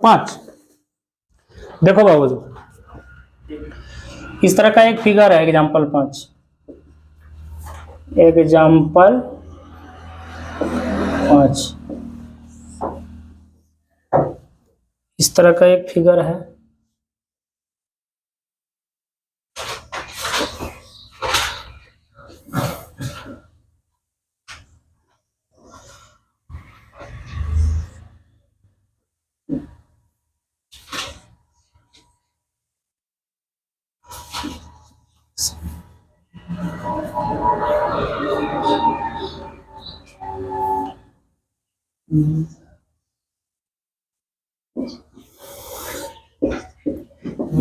5। देखो बाबू इस तरह का एक फिगर है, एग्जाम्पल 5, एग्जाम्पल 5 इस तरह का एक फिगर है।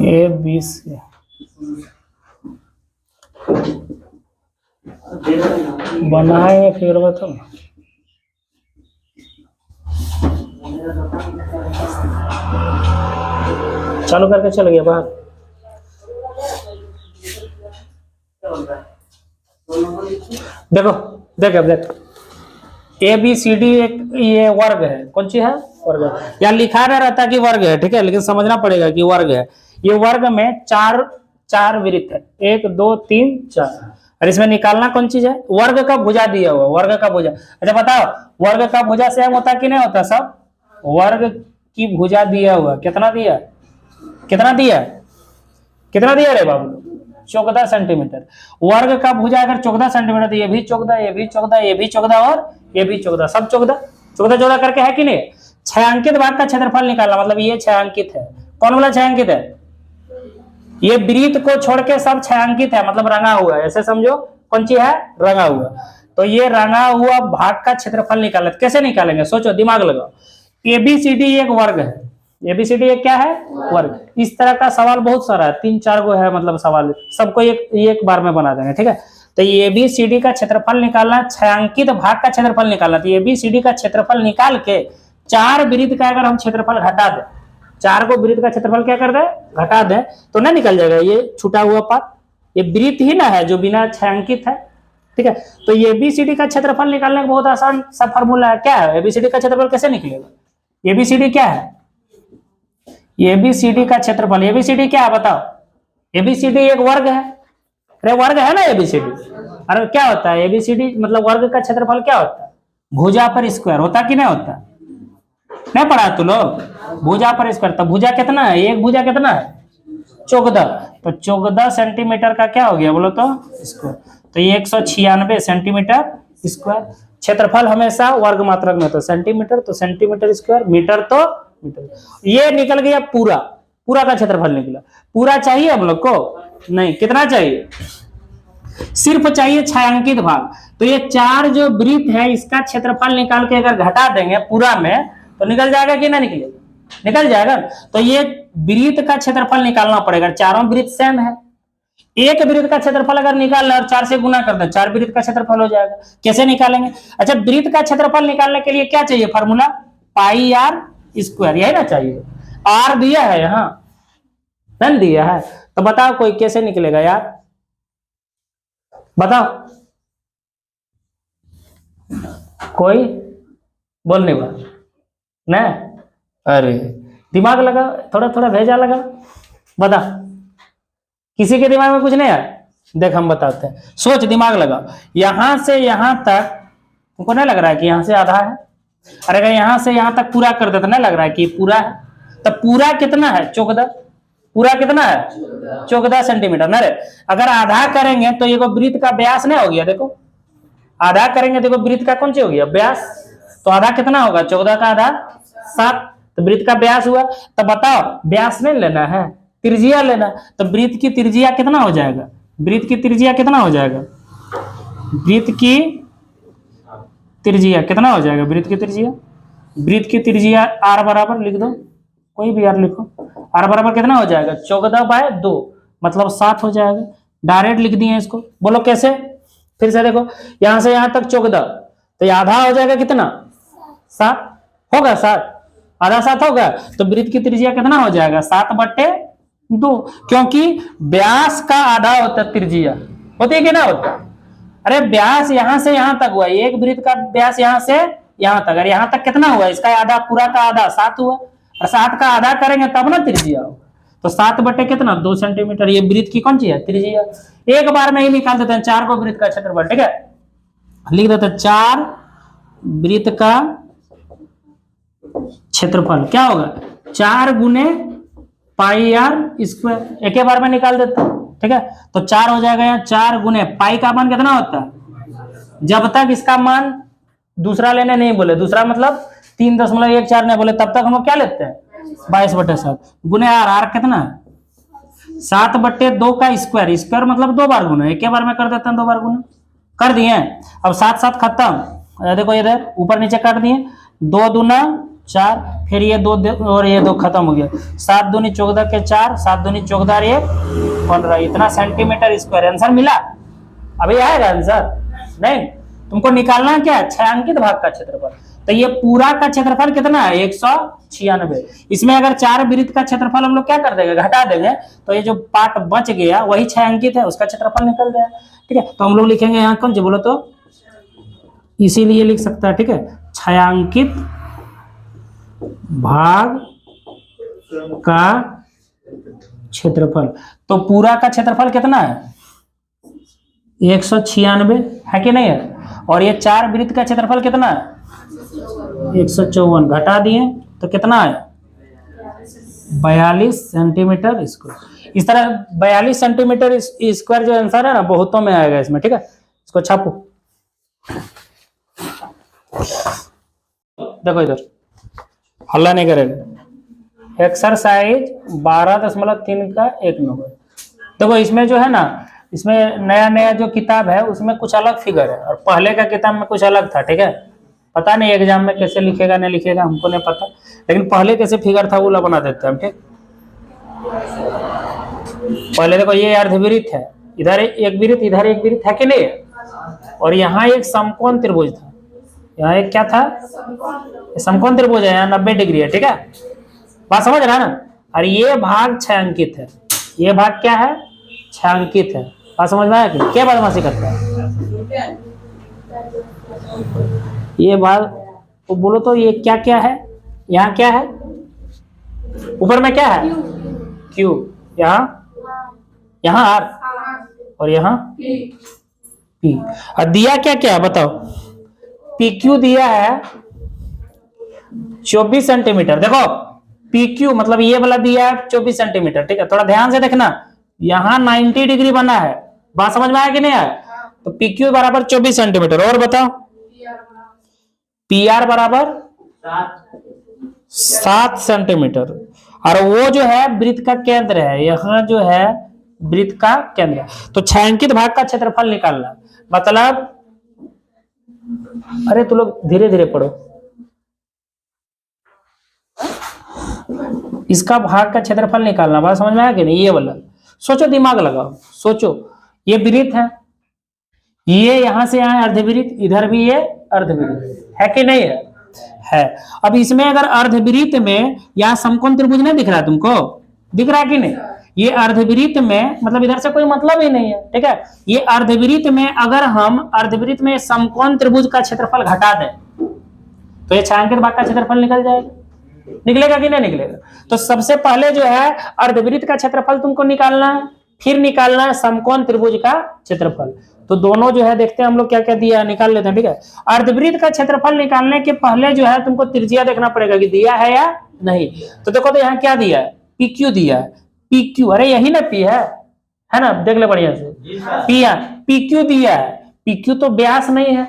ए बी सी बनाए फिर बताओ। चालू करके चल गया बाहर। देखो देखो देखो ए बी सी डी एक ये वर्ग है, कौन सी है? वर्ग है। या लिखा ना रहता कि वर्ग है, ठीक है, लेकिन समझना पड़ेगा कि वर्ग है। ये वर्ग में चार वृत्त है, 1 2 3 4, और इसमें निकालना कौन चीज है? वर्ग का भुजा दिया हुआ, वर्ग का भुजा। अच्छा बताओ, वर्ग का भुजा सेम होता कि नहीं होता? सब वर्ग की भुजा दिया हुआ, कितना दिया? कितना दिया? कितना दिया रे बाबू? 14 सेंटीमीटर। वर्ग का भुजा अगर 14 सेंटीमीटर, तो ये भी 14, ये भी 14, ये भी 14 और ये भी 14, सब 14 14 करके है कि नहीं? छायांकित भाग का क्षेत्रफल निकालना, मतलब ये छायांकित है। कौन वाला छायांकित है? ये वृत्त को छोड़ के सब छायांकित है, मतलब रंगा हुआ है, ऐसे समझो। कौन सी है? रंगा हुआ। तो ये रंगा हुआ भाग का क्षेत्रफल निकालना, कैसे निकालेंगे? सोचो, दिमाग लगाओ। एबीसीडी एक वर्ग है, एबीसीडी एक क्या है? वर्ग। इस तरह का सवाल बहुत सारा है, 3-4 गो है, मतलब सवाल सबको एक बार में बना देंगे, ठीक है। तो ये एबीसीडी का क्षेत्रफल निकालना, छायांकित भाग का क्षेत्रफल निकालना। तो एबीसीडी का क्षेत्रफल निकाल के 4 वृत्त का अगर हम क्षेत्रफल घटा दें, 4 को वृत्त का क्षेत्रफल क्या कर दे? घटा दे, तो ना निकल जाएगा ये छूटा हुआ पार्ट। ये वृत्त ही ना है जो बिना छायांकित है, ठीक है। तो ये एबीसीडी का क्षेत्रफल निकालने का बहुत आसान सा फॉर्मूला है। क्या है एबीसीडी का क्षेत्रफल? कैसे निकलेगा? एबीसीडी क्या है? एबीसीडी का क्षेत्रफल, एबीसीडी क्या है बताओ? एबीसीडी एक वर्ग है, अरे वर्ग है ना एबीसीडी। अरे क्या होता है एबीसीडी? मतलब वर्ग का क्षेत्रफल क्या होता है? भुजा पर स्क्वायर होता कि नहीं होता? नहीं पढ़ा तू लोग? भुजा पर स्क्वायर। तो भुजा कितना है? एक भुजा कितना है? 14। तो 14 सेंटीमीटर का क्या हो गया बोलो तो? स्क्वायर। तो ये 196 सेंटीमीटर स्क्वायर। क्षेत्रफल हमेशा वर्ग मात्रक में होता है, सेंटीमीटर तो सेंटीमीटर स्क्वायर, मीटर तो मीटर। ये निकल गया पूरा, पूरा का क्षेत्रफल निकला। पूरा चाहिए हम लोग को? नहीं। कितना चाहिए? सिर्फ चाहिए छायांकित भाग। तो ये 4 जो वृत्त है इसका क्षेत्रफल निकाल के अगर घटा देंगे पूरा में, तो निकल जाएगा कि ना निकलेगा? निकल जाएगा। तो ये वृत्त का क्षेत्रफल निकालना पड़ेगा। चारों वृत्त सेम है, एक वृत्त का क्षेत्रफल अगर निकालना और 4 से गुना कर दे, 4 वृत्त का क्षेत्रफल हो जाएगा। कैसे निकालेंगे? अच्छा, वृत्त का क्षेत्रफल निकालने के लिए क्या चाहिए फॉर्मूला? पाई आर स्क्वायर, यही ना चाहिए। आर दिया है यहाँ, नहीं दिया है? तो बताओ कोई कैसे निकलेगा यार? बताओ कोई बोलने वाला ना? अरे दिमाग लगा, थोड़ा थोड़ा भेजा लगा। बता, किसी के दिमाग में कुछ नहीं है? देख हम बताते हैं, सोच, दिमाग लगा। यहां से यहां तक तुमको नहीं लग रहा है कि यहां से आधा है? अरे अगर यहां से यहां तक पूरा कर दे तो नहीं लग रहा है कि पूरा है? तो पूरा कितना है? 14। पूरा कितना है? 14 सेंटीमीटर ना रे। अगर आधा करेंगे तो ये वृत्त का व्यास नहीं हो गया? देखो आधा करेंगे, देखो वृत्त का कौन सी हो गया? व्यास। तो आधा कितना होगा? 14 का आधा 7, तो वृत्त का व्यास हुआ। तो बताओ, व्यास नहीं लेना है, त्रिज्या लेना। तो वृत्त की त्रिज्या कितना हो जाएगा? वृत्त की त्रिज्या कितना हो जाएगा? वृत्त की त्रिज्या कितना हो जाएगा? वृत्त की त्रिज्या, वृत्त की त्रिज्या आर बराबर लिख दो, कोई भी आर लिखो। आर बराबर कितना हो जाएगा? 14/2, मतलब 7 हो जाएगा। डायरेक्ट लिख दिए इसको। बोलो कैसे? फिर से देखो, यहां से यहां तक 14, तो ये आधा हो जाएगा कितना? 7 होगा। 7 आधा 7 होगा। तो वृत्त की त्रिज्या कितना हो जाएगा? 7/2, क्योंकि व्यास का आधा होता है त्रिज्या, होती है कि ना होता? अरे व्यास यहां से यहां तक हुआ, एक वृत्त का व्यास यहां से यहां तक, और यहां तक कितना हुआ? इसका आधा, पूरा का आधा 7 हुआ। और 7 का आधा करेंगे तब ना त्रिज्या हो। तो 7 बटे कितना 2 सेंटीमीटर, ये वृत्त की कौन सी है त्रिज्या। एक बार में ही निकाल देते हैं 4 को वृत्त का क्षेत्रफल, ठीक है। लिख देते हैं 4 वृत्त का क्षेत्रफल क्या होगा 4 गुने पाई आर स्क्वायर, एक ही बार में निकाल देते हैं, ठीक है। तो 4 हो जाएगा यहाँ 4 गुने पाई का मान कितना होता है, जब तक इसका मान दूसरा लेने नहीं बोले, दूसरा मतलब 3.14 नहीं बोले, तब तक हम लोग क्या लेते हैं 22/7 गुने आर, आर कितना है 7/2 का स्क्वायर, स्क्वायर मतलब 2 बार गुना, एक बार में कर देते हैं 2 बार गुना, कर दिए। अब 7 खत्म, देखो इधर ऊपर नीचे काट दिए, 2 दूना 4, फिर ये 2 और ये 2 खत्म हो गया, 7 दूनी 14 के 4, 7 दूनी 14 ये 15, इतना सेंटीमीटर स्क्वायर आंसर मिला। अभी आएगा आंसर नहीं, तुमको निकालना क्या है छायांकित भाग का क्षेत्रफल। तो ये पूरा का क्षेत्रफल कितना है 196। इसमें अगर 4 वृत्त का क्षेत्रफल हम लोग क्या कर देंगे घटा देंगे, तो ये जो पार्ट बच गया वही छायांकित है, उसका क्षेत्रफल निकल जाए, ठीक है। तो हम लोग लिखेंगे यहाँ कौन सी बोलो तो इसीलिए लिख सकता है, ठीक है, छायांकित भाग का क्षेत्रफल। तो पूरा का क्षेत्रफल कितना है 196 है कि नहीं है, और ये 4 वृत्त का क्षेत्रफल कितना है 154, घटा दिए तो कितना है 42 सेंटीमीटर स्क्वायर। इस तरह 42 सेंटीमीटर स्क्वायर जो आंसर है ना बहुतों में आएगा इसमें, ठीक है। इसको छापो, देखो इधर हल्ला नहीं करेगा, एक्सरसाइज 12.3 का 1 नंबर। देखो इसमें जो है ना, इसमें नया जो किताब है उसमें कुछ अलग फिगर है, और पहले का किताब में कुछ अलग था, ठीक है। पता नहीं एग्जाम में कैसे लिखेगा नहीं लिखेगा हमको नहीं पता, लेकिन पहले कैसे फिगर था वो ला बना देते हैं हम, ठीक। पहले देखो ये अर्धवृत्त है, इधर एक वृत्त इधर एक वृत्त है कि नहीं, और यहाँ एक समकोण त्रिभुज था, यहाँ एक क्या था समकोण त्रिभुज है, यहाँ 90 डिग्री है, ठीक है। बात समझ रहा है ना। और ये भाग छायांकित है, ये भाग क्या है छायांकित है। बात समझ में आया कि क्या बदमाशी करता है ये भाग, तो बोलो तो ये क्या क्या है, यहाँ क्या है ऊपर में क्या है क्यू, यहाँ आर, और यहाँ पी। और दिया क्या क्या है बताओ, पी क्यू दिया है 24 सेंटीमीटर। देखो पी क्यू मतलब ये वाला दिया है 24 सेंटीमीटर, ठीक है। थोड़ा ध्यान से देखना, यहाँ 90 डिग्री बना है, बात समझ में आया कि नहीं आया। तो पी क्यू बराबर 24 सेंटीमीटर, और बताओ पी आर बराबर 7 सेंटीमीटर, और वो जो है वृत्त का केंद्र है, यहाँ जो है वृत्त का केंद्र। तो छायांकित भाग का क्षेत्रफल निकालना मतलब, अरे तू लोग धीरे धीरे पढ़ो, इसका भाग का क्षेत्रफल निकालना, बात समझ में आया कि नहीं। ये वाला सोचो, दिमाग लगाओ, सोचो, ये वृत्त ये यहां से यहाँ अर्धवृत्त, इधर भी ये अर्धवृत्त है कि नहीं है। अब इसमें अगर अर्धवृत्त में यहाँ समकोण त्रिभुज नहीं दिख रहा तुमको, दिख रहा है कि नहीं। ये अर्धवृत्त में मतलब इधर से कोई मतलब ही नहीं है, ठीक है। ये अर्धवृत्त में अगर हम अर्धवृत्त में समकोण त्रिभुज का क्षेत्रफल घटा दें तो ये छायांकित भाग का क्षेत्रफल निकल जाएगा, निकलेगा कि नहीं निकलेगा। तो सबसे पहले जो है अर्धवृत्त का क्षेत्रफल तुमको निकालना है, फिर निकालना है समकोण त्रिभुज का क्षेत्रफल। तो दोनों जो है देखते हैं हम लोग क्या क्या दिया, निकाल लेते हैं, ठीक है। अर्धवृत्त का क्षेत्रफल निकालने के पहले जो है तुमको त्रिज्या देखना पड़ेगा कि दिया है या नहीं। तो देखो तो यहाँ क्या दिया है पी क्यू दिया है, पी क्यू, अरे यही ना पी है ना, देख ले बढ़िया से, पी क्यू दिया है। पी क्यू तो व्यास नहीं है,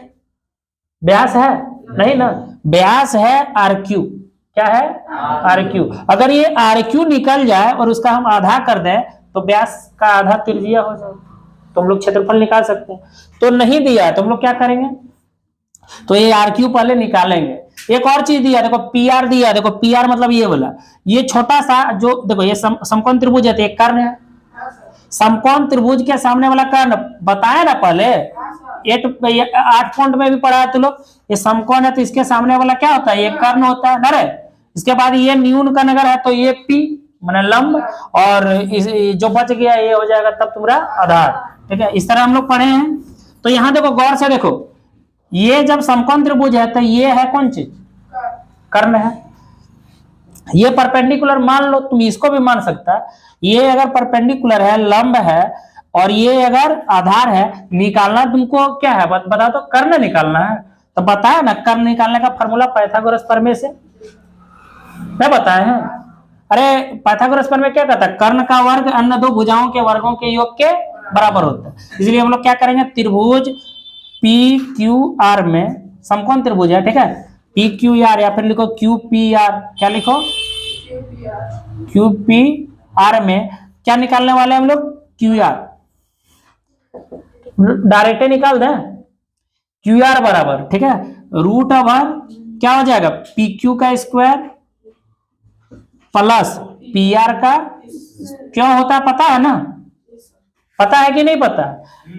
व्यास है नहीं ना, व्यास है आर क्यू, क्या है आर क्यू। अगर ये आर क्यू निकल जाए और उसका हम आधा कर दें तो व्यास का आधा त्रिज्या हो जाए, तो हम लोग क्षेत्रफल निकाल सकते हैं। तो नहीं दिया है तो हम लोग क्या करेंगे, तो ये आर क्यू पहले निकालेंगे। एक और चीज दिया, देखो पी आर दिया, देखो पी आर मतलब ये वाला, ये छोटा सा जो देखो ये समकोण त्रिभुज है, एक कर्ण है। समकोण त्रिभुज के सामने वाला कर्ण बताया ना पहले, 8 पॉइंट में भी पढ़ा है तो लोग, ये समकोण है तो इसके सामने वाला क्या होता है, ये कर्ण होता है ना रे। इसके बाद ये न्यून का नगर है तो ये पी माने लंब, और जो बच गया ये हो जाएगा तब तुम्हारा आधार, ठीक है। इस तरह हम लोग पढ़े हैं। तो यहाँ देखो गौर से देखो, ये जब समकोण त्रिभुज है तो ये है कौन चीज, कर्ण ये परपेंडिकुलर मान लो, तुम इसको भी मान सकता है। ये अगर परपेंडिकुलर है, लंब है, और ये अगर आधार है, निकालना तुमको क्या है बता दो, कर्ण निकालना है। तो बताया ना, कर्ण निकालने का फॉर्मूला पाइथागोरस प्रमेय से मैं बताया है। अरे पाइथागोरस प्रमेय क्या कहता है, कर्ण का वर्ग अन्य दो भुजाओं के वर्गों के योग के बराबर होता है। इसलिए हम लोग क्या करेंगे, त्रिभुज पी क्यू आर में, समकोण त्रिभुज है, ठीक है, पी क्यू आर, या फिर लिखो क्यू पी आर, क्या लिखो, क्यू पी आर में क्या निकालने वाले हम लोग, क्यू आर, डायरेक्ट निकाल दें, क्यू आर बराबर, ठीक है, रूट ओवर क्या हो जाएगा, पी क्यू का स्क्वायर प्लस पी आर का, क्यों होता है पता है ना, पता है कि नहीं पता,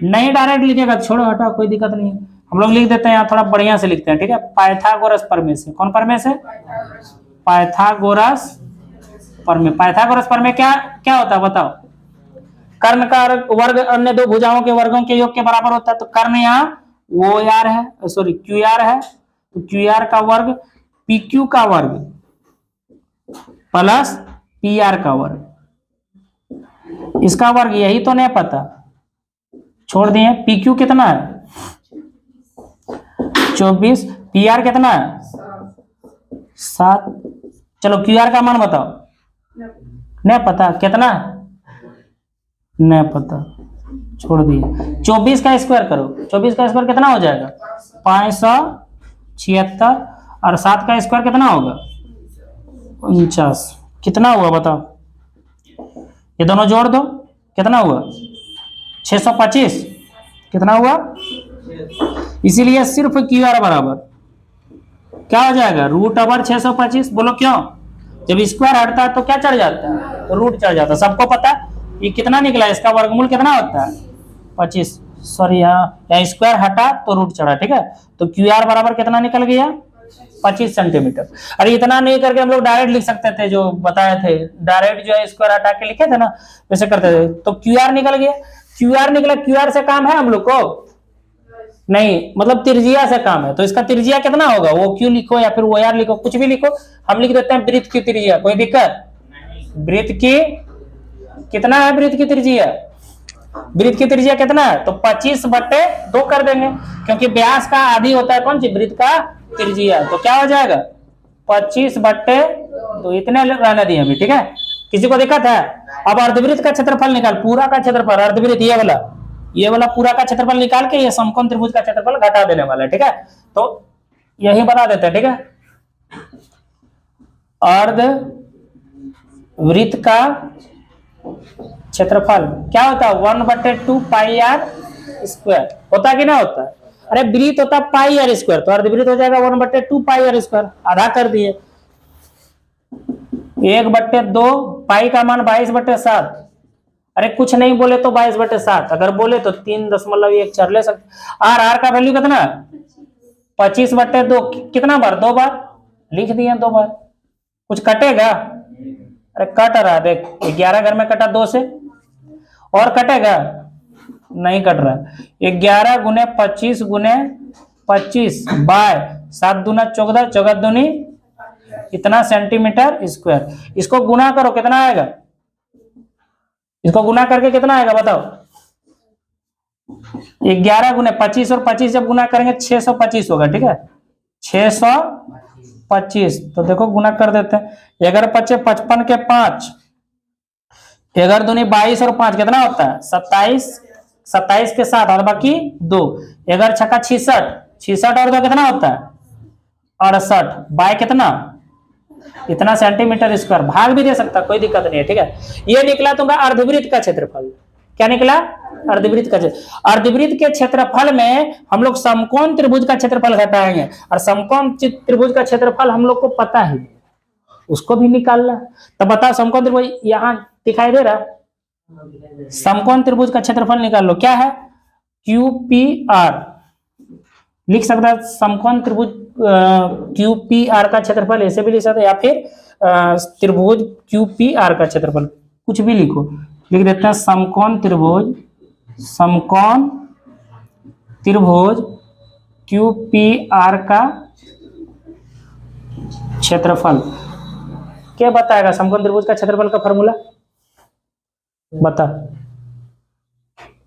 नहीं डायरेक्ट लिखेगा, छोड़ो हटाओ, कोई दिक्कत नहीं है, हम लोग लिख देते हैं यहाँ, थोड़ा बढ़िया से लिखते हैं, ठीक है, पाइथागोरस प्रमेय से। कौन प्रमेय से, पाइथागोरस प्रमेय। पाइथागोरस प्रमेय क्या क्या होता है बताओ, कर्ण का वर्ग अन्य दो भुजाओं के वर्गों के योग के बराबर होता है। तो कर्ण यहाँ वो आर है, सॉरी क्यू आर है, तो क्यू आर का वर्ग पी क्यू का वर्ग प्लस पी आर का वर्ग, इसका वर्ग यही तो नहीं पता, छोड़ दिए। पी क्यू कितना है 24, पी आर कितना है 7। चलो क्यू आर का मान बताओ, नहीं पता, कितना नहीं पता, छोड़ दिए। 24 का स्क्वायर करो, 24 का स्क्वायर कितना हो जाएगा 576, और 7 का स्क्वायर कितना होगा 49, कितना हुआ बताओ, ये दोनों जोड़ दो, कितना हुआ 625, कितना हुआ, इसीलिए सिर्फ क्यू आर बराबर क्या हो जाएगा, रूट ओवर 625। बोलो क्यों, जब स्क्वायर हटता है तो क्या चढ़ जाता है, तो रूट चढ़ जाता है, सबको पता है। ये कितना निकला, इसका वर्गमूल कितना होता है 25, सॉरी यहाँ स्क्वायर हटा तो रूट चढ़ा, ठीक है, तो क्यू आर बराबर कितना निकल गया 25 सेंटीमीटर। अरे इतना नहीं करके हम लोग डायरेक्ट लिख सकते थे, जो बताए थे डायरेक्ट जो है स्क्वायर हटा के लिखे थे ना, वैसे करते थे, तो क्यू आर निकल गया, क्यू आर निकला, क्यू आर से काम है हम लोग को नहीं, मतलब त्रिज्या से काम है, तो इसका त्रिज्या कितना होगा, वो क्यू लिखो या फिर वो आर लिखो, कुछ भी लिखो, हम लिख देते हैं वृत्त की त्रिज्या, कोई दिक्कत, वृत्त की कितना है, वृत्त की त्रिज्या, वृत्त की त्रिज्या कितना है, तो 25/2 कर देंगे, क्योंकि व्यास का आधी होता है कौन सी, वृत्त का त्रिज्या, तो क्या हो जाएगा 25/2, इतने रहने दिए अभी, ठीक है, किसी को दिक्कत है। अब अर्धवृत्त का क्षेत्रफल निकाल, पूरा का क्षेत्रफल, अर्धवृत्त ये वाला पूरा का क्षेत्रफल निकाल के ये समकोण त्रिभुज का क्षेत्रफल घटा देने वाला है, ठीक है, तो यही बना देते हैं, ठीक है, अर्धवृत्त का क्षेत्रफल क्या होता है 1/2 पाई आर स्क्वायर, होता कि ना होता, अरे वृत्त होता पाई आर स्क्वायर, तो अर्धवृत्त हो जाएगा 1/2 पाई आर स्क्वायर, आधा कर दिए, 1/2, पाई का मान 22/7, अरे कुछ नहीं बोले तो 22/7, अगर बोले तो 3.14 ले सकते। आर का वैल्यू कितना 25/2, कितना बार, 2 बार लिख दिए, 2 बार, कुछ कटेगा, अरे कट रहा, देख 11 घर में कटा 2 से, और कटेगा नहीं कट रहा, 11 गुने 25 गुने 25 बाय 7 दूना 14, 14 दूनी इतना सेंटीमीटर स्क्वायर, इसको गुना करो कितना आएगा, इसको गुना करके कितना आएगा बताओ, 11 गुने 25 और 25 जब गुना करेंगे 625 होगा, ठीक है, 625, तो देखो गुना कर देते हैं, 11 × 5 = 55 के 5, 11 दूनी 22 और 5 कितना होता है 27, 27 के 7 और बाकी 2, 11 × 6 = 66, 66 और 2 कितना होता है 68, बाय कितना इतना सेंटीमीटर स्क्वायर, भाग भी दे सकता, कोई दिक्कत नहीं है, ठीक है। ये निकला तुम्हारा अर्धवृत्त का क्षेत्रफल, क्या निकला अर्धवृत्त का क्षेत्रफल। अर्धवृत्त के क्षेत्रफल में हम लोग समकोण त्रिभुज का क्षेत्रफल घटाएंगे, और समकोण त्रिभुज का क्षेत्रफल हम लोग को पता है, उसको भी निकालना। तो बताओ समकोण त्रिभुज यहाँ दिखाई दे रहा, समकोण त्रिभुज का क्षेत्रफल निकाल लो, क्या है क्यू पी आर, लिख सकता है समकोण त्रिभुज क्यू पी आर का क्षेत्रफल ऐसे भी लिख सकते, या फिर त्रिभुज क्यू पी आर का क्षेत्रफल, कुछ भी लिखो, लिख देते हैं समकोण त्रिभुज क्यू पी आर का क्षेत्रफल, क्या बताएगा समकोण त्रिभुज का क्षेत्रफल का फॉर्मूला? बता,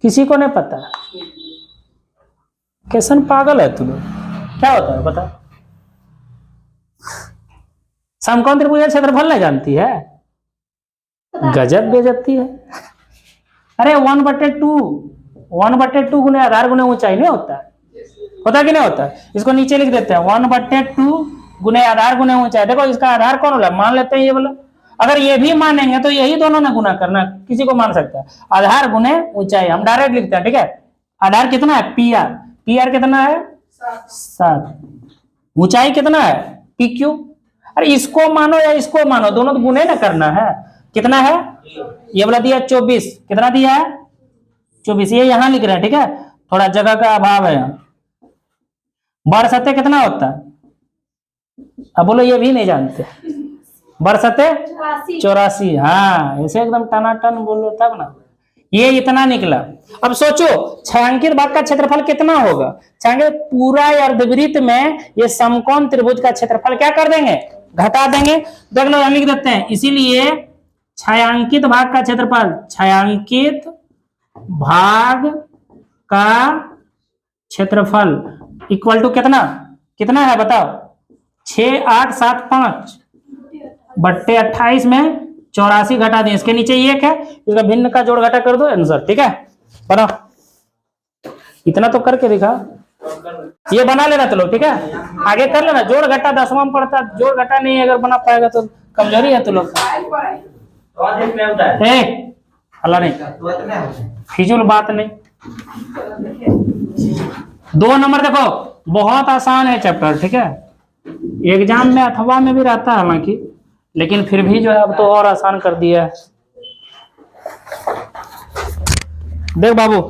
किसी को नहीं पता? कैसन पागल है तू लोग, क्या होता है बता? समकोण त्रिभुज का क्षेत्रफल नहीं जानती है? गजब बेइज्जती है। अरे 1/2 गुने आधार गुने ऊंचाई नहीं होता है? होता कि नहीं होता? इसको नीचे लिख देते हैं 1/2 गुने आधार गुने ऊंचाई। देखो इसका आधार कौन होला, मान लेते हैं ये बोला। अगर ये भी मानेंगे तो यही दोनों ने गुना करना, किसी को मान सकता है। आधार गुने ऊंचाई हम डायरेक्ट लिखते हैं, ठीक है। आधार कितना है? पी आर कितना है? 7। ऊंचाई कितना है? PQ। अरे इसको मानो या इसको मानो, दोनों तो गुने ना करना है। कितना है? ये वाला दिया 24। कितना दिया है? 24। ये यहां लिख रहे हैं, ठीक है, थोड़ा जगह का अभाव है यहाँ। बर सत्य कितना होता है? अब बोलो, ये भी नहीं जानते। बर सत्य 84। हाँ, ऐसे एकदम टनाटन बोलो तब ना। ये इतना निकला। अब सोचो छायांकित भाग का क्षेत्रफल कितना होगा? छायांकित पूरा अर्धवृत्त में ये समकोण त्रिभुज का क्षेत्रफल क्या कर देंगे? घटा देंगे। देख लो, लिख देते हैं। इसीलिए छायांकित भाग का क्षेत्रफल, छायांकित भाग का क्षेत्रफल इक्वल टू कितना? कितना है बताओ? 6875/28 में 84 घटा दें। इसके नीचे एक है, इसका भिन्न का जोड़ घटा कर दो, आंसर। ठीक है, बनाओ। इतना तो करके दिखा, ये बना लेना तो लो, ठीक है। आगे कर लेना, जोड़ घटा 10वां में पड़ता, जोड़ घटा नहीं अगर बना पाएगा तो कमजोरी है तो लोग। अल्लाह नहीं, फिजूल बात नहीं। 2 नंबर देखो, बहुत आसान है चैप्टर, ठीक है। एग्जाम में अथवा में भी रहता है हालांकि, लेकिन फिर भी जो है अब तो और आसान कर दिया है। देख बाबू,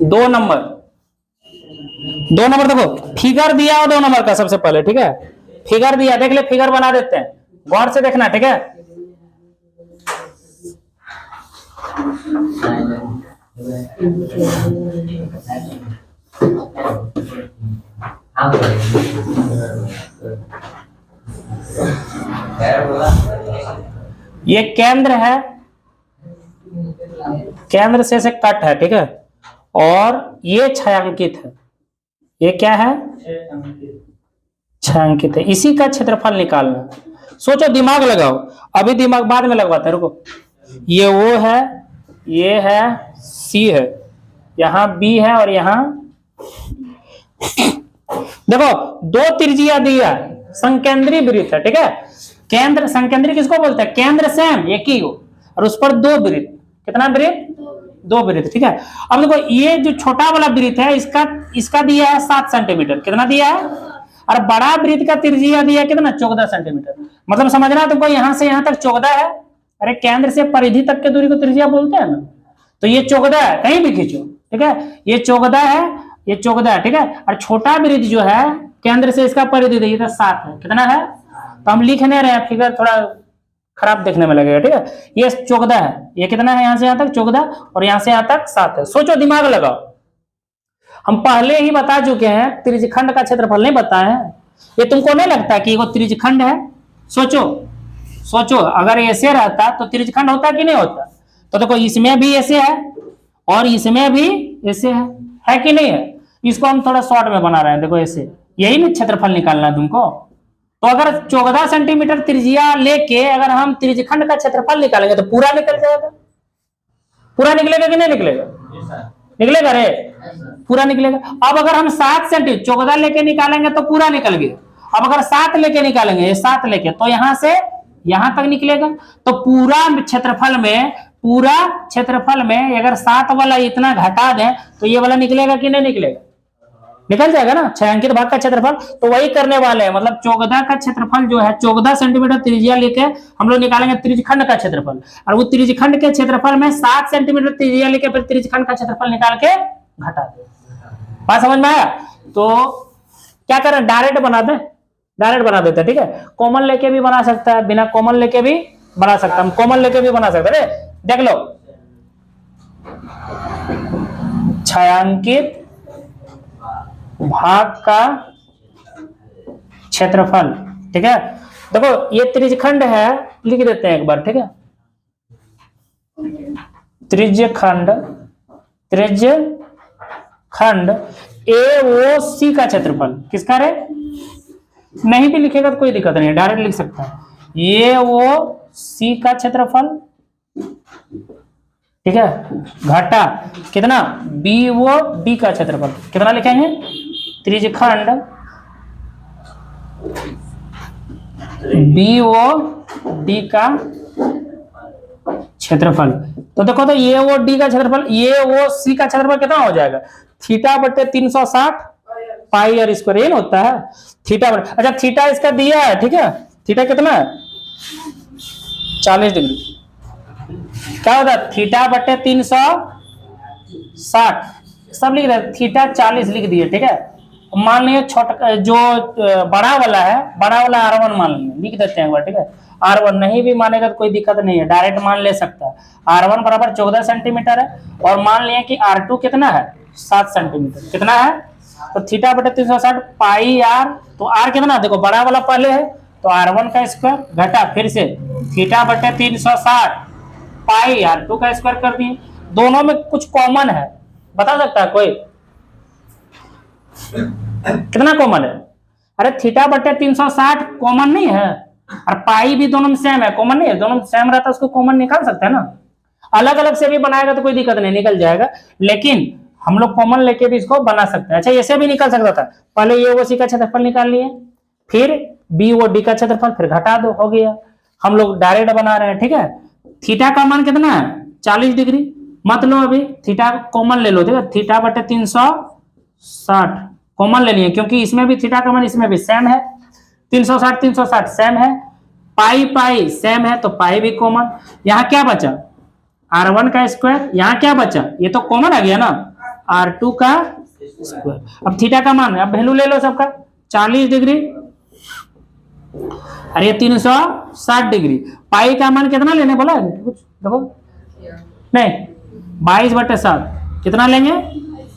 2 नंबर देखो, फिगर दिया हो 2 नंबर का सबसे पहले, ठीक है। फिगर दिया, देख ले, फिगर बना देते हैं, गौर से देखना, ठीक है। ये केंद्र है, केंद्र से कट है, ठीक है। और ये छायांकित है, ये क्या है? छायांकित है। इसी का क्षेत्रफल निकालना। सोचो, दिमाग लगाओ, अभी दिमाग बाद में लगवाते हैं, रुको। ये वो है, ये है, सी है, यहां बी है और यहां देखो 2 त्रिज्या दिया, संकेंद्री वृत्त है, ठीक है। केंद्र संकेंद्री किसको बोलते हैं? केंद्र सेम एक ही हो और उस पर 2 वृत्त। कितना वृत्त? 2 वृत्त, ठीक है। अब देखो, ये जो छोटा वाला वृत्त है, इसका दिया है 7 सेंटीमीटर। कितना दिया है? और बड़ा वृत्त का त्रिज्या दिया कितना? 14 सेंटीमीटर। मतलब समझना तुमको, यहां से यहां तक 14 है। अरे केंद्र से परिधि तक की दूरी को त्रिज्या बोलते हैं ना, तो ये 14 है, कहीं भी खींचो, ठीक है। ये 14 है, ये 14 है, ठीक है। और छोटा वृत्त जो है केंद्र से इसका परिधि देखिए 7 है। कितना है? तो हम लिख नहीं रहे हैं, फिगर थोड़ा खराब देखने में लगेगा, ठीक है। ये 14 है, ये कितना है? यहां से यहां तक 14 और यहां से यहां तक 7 है। सोचो, दिमाग लगाओ। हम पहले ही बता चुके हैं, त्रिज्यखंड का क्षेत्रफल नहीं बताए हैं। ये तुमको नहीं लगता कि वो त्रिज्यखंड है? सोचो, अगर ऐसे रहता तो त्रिज्यखंड होता कि नहीं होता? तो देखो, इसमें भी ऐसे है और इसमें भी ऐसे है कि नहीं है? इसको हम थोड़ा शॉर्ट में बना रहे हैं, देखो ऐसे। यही ना क्षेत्रफल निकालना है तुमको। तो अगर 14 सेंटीमीटर त्रिज्या लेके अगर हम त्रिज्यखंड का क्षेत्रफल निकालेंगे तो पूरा निकल जाएगा। पूरा निकलेगा कि नहीं निकलेगा? निकलेगा रे, पूरा निकलेगा। अब अगर हम 7 सेंटीमीटर 14 लेके निकालेंगे तो पूरा निकल गया। अब अगर 7 लेके निकालेंगे, ये 7 लेके, तो यहां से यहां तक निकलेगा। तो पूरा क्षेत्रफल में अगर 7 वाला इतना घटा दें तो ये वाला निकलेगा कि नहीं निकलेगा? निकल जाएगा ना, छायांकित भाग का क्षेत्रफल। तो वही करने वाले हैं, मतलब 14 का क्षेत्रफल जो है, 14 सेंटीमीटर त्रिज्या लेके हम लोग निकालेंगे त्रिज्यखंड का क्षेत्रफल। और वो त्रिज्यखंड के क्षेत्रफल में 7 सेंटीमीटर त्रिज्या लेके फिर त्रिज्यखंड का क्षेत्रफल निकाल के घटा दे। बात समझ में आया? तो क्या करें, डायरेक्ट बना देते, ठीक है। कॉमन लेके भी बना सकता है, बिना कॉमन लेके भी बना सकता है, हम कॉमन लेके भी बना सकते हैं। देख लो, छायांकित भाग का क्षेत्रफल, ठीक है। देखो ये त्रिज्यखंड है, लिख देते हैं एक बार, ठीक है। त्रिज्यखंड, त्रिज्यखंड AOC का क्षेत्रफल, किसका रे? नहीं भी लिखेगा तो कोई दिक्कत नहीं है, डायरेक्ट लिख सकता है। AOC का क्षेत्रफल, ठीक है, घटा कितना? BOD का क्षेत्रफल, कितना लिखेंगे? त्रिज्यखंड BOD का क्षेत्रफल। तो देखो तो AOD का क्षेत्रफल, AOC का क्षेत्रफल कितना हो जाएगा? थीटा बटे 360 पाई आर स्क्वायर, ये होता है थीटा बटे। अच्छा थीटा इसका दिया है, ठीक है। थीटा कितना है? 40 डिग्री। क्या होता है? थीटा बटे 360 सब लिख रहे, थीटा 40 लिख दिए, ठीक है। मान लिया छोटा जो बड़ा वाला है, बड़ा वाला R1 मान लिया, लिख देते हैं एक बार, ठीक है। R1 नहीं भी मानेगा तो कोई दिक्कत नहीं है, डायरेक्ट मान ले सकता है। R1 बराबर 14 सेंटीमीटर है, और मान लिया कि R2 कितना है? 7 सेंटीमीटर, कितना है? तो थीटा बटे 360 पाई आर, तो R कितना? देखो बड़ा वाला पहले है, तो R1 का स्क्वायर घटा फिर से थीटा बटे 360 पाई R2 का स्क्वायर कर दिए। दोनों में कुछ कॉमन है, बता सकता है कोई? कितना कॉमन है? अरे थीटा बटे 360 कॉमन नहीं है, और पाई भी दोनों में सेम है, कॉमन नहीं है। दोनों में सेम रहता है, उसको कॉमन निकाल सकते हैं ना। अलग अलग से भी बनाएगा तो कोई दिक्कत नहीं, निकल जाएगा, लेकिन हम लोग कॉमन लेके भी इसको बना सकते हैं। अच्छा ऐसे भी निकल सकता था, पहले AOC का क्षेत्रफल निकाल लिए, फिर BOD का क्षेत्रफल, फिर घटा दो, हो गया। हम लोग डायरेक्ट बना रहे हैं, ठीक है। थीटा का मान कितना है? 40 डिग्री। मत लो अभी, थीटा कॉमन ले लो, ठीक है। थीटा बटे 360 कॉमन ले लिए, क्योंकि इसमें भी थीटा का मान इसमें भी सेम है, 360 सेम है, पाई पाई सेम है, तो पाई भी कॉमन। यहाँ क्या बचा? R1 का स्क्वायर, यहाँ क्या बचा? ये तो कॉमन आ गया ना, R2 का स्क्वायर। अब थीटा का मान, अब वैल्यू ले लो सबका, 40 डिग्री, अरे 360 डिग्री। पाई का मान कितना लेने बोला है? कुछ देखो, नहीं 22/7 कितना लेंगे?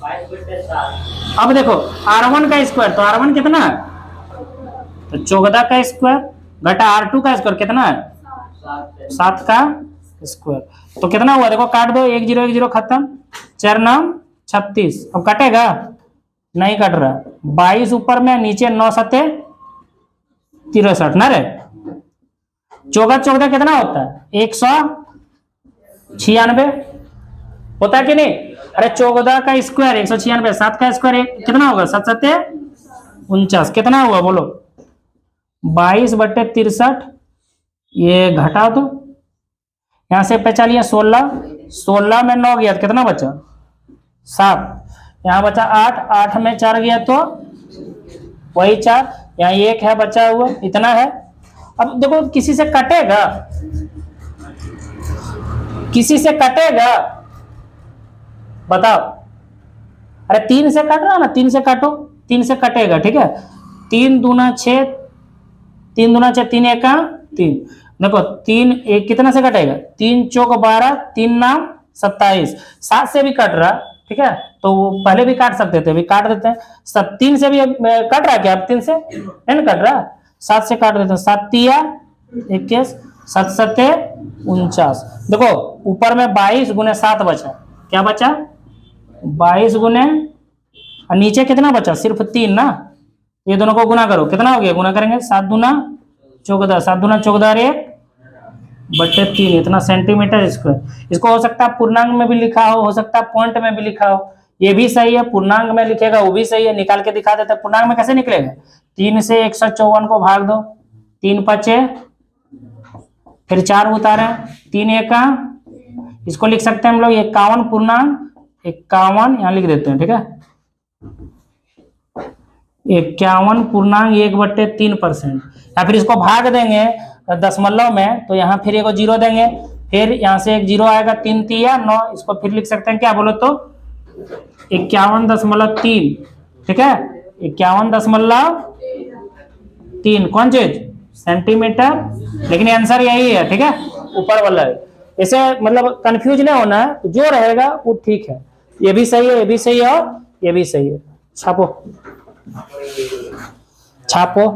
22/7। अब देखो R1 का स्क्वायर, तो R1 कितना है? तो 14 का स्क्वायर घटा R2 का स्क्वायर कितना है? 7 का स्क्वायर। तो कितना हुआ? देखो काट दो, 1 0 1 0 खत्म, 4 9 36। अब कटेगा? नहीं कट रहा। 22 ऊपर में, नीचे 9 7 63 ना रे। 14 कितना होता है? 196 होता है कि नहीं? अरे 14 का स्क्वायर 196, 7 का स्क्वायर कितना होगा? 7 7 49, कितना हुआ बोलो? 22/63। ये घटा दो, यहां से बचा लिया 16 में 9 गया तो कितना बचा? 7। यहाँ बचा 8, 8 में 4 गया तो वही 4, यहाँ 1 है बचा हुआ, इतना है। अब देखो किसी से कटेगा? किसी से कटेगा? बताओ। अरे 3 से काट रहा ना, 3 से काटो, 3 से कटेगा, ठीक है। 3 दूना 6, 3 दूना 6, 3 1 3। देखो 3 1 कितना से कटेगा? 3 चौक 12, 3 नाम 27। 7 से भी कट रहा, ठीक है, तो पहले भी काट सकते थे, अभी काट देते हैं। 3 से भी कट रहा है क्या? अब 3 से नहीं ना कट रहा, 7 से काट देते हैं। 7 तिया 21, 7 7 49। देखो ऊपर में 22 गुने 7 बचा, क्या बचा? 22 गुने, और नीचे कितना बचा? सिर्फ 3 ना। ये दोनों को गुना करो, कितना हो गया? गुना करेंगे 7 दूना 14, 7 दूना 14 1/3, इतना सेंटीमीटर स्क्वायर। इसको हो सकता है पूर्णांक में भी लिखा हो सकता है पॉइंट में भी लिखा हो, ये भी सही है। पूर्णांक में लिखेगा वो भी सही है, निकाल के दिखा देता है। पूर्णांक में कैसे निकलेगा? 3 से 154 को भाग दो, 3 5, फिर 4 उतारे, 3 1, इसको लिख सकते हैं हम लोग 51 पूर्णांक 51, यहाँ लिख देते हैं, ठीक है। 51 पूर्णांक 1/3%, या फिर इसको भाग देंगे दशमलव में, तो यहाँ फिर 1 0 देंगे, फिर यहाँ से 1 0 आएगा, 3 3 9, इसको फिर लिख सकते हैं क्या बोलो तो 51.3, ठीक है। 51.3 कौन चीज? सेंटीमीटर, लेकिन आंसर यही है, ठीक है, ऊपर वाला है। इसे मतलब कंफ्यूज नहीं होना है, जो रहेगा वो ठीक है। ये भी सही है, ये भी सही है, और ये भी सही है। छापो छापो।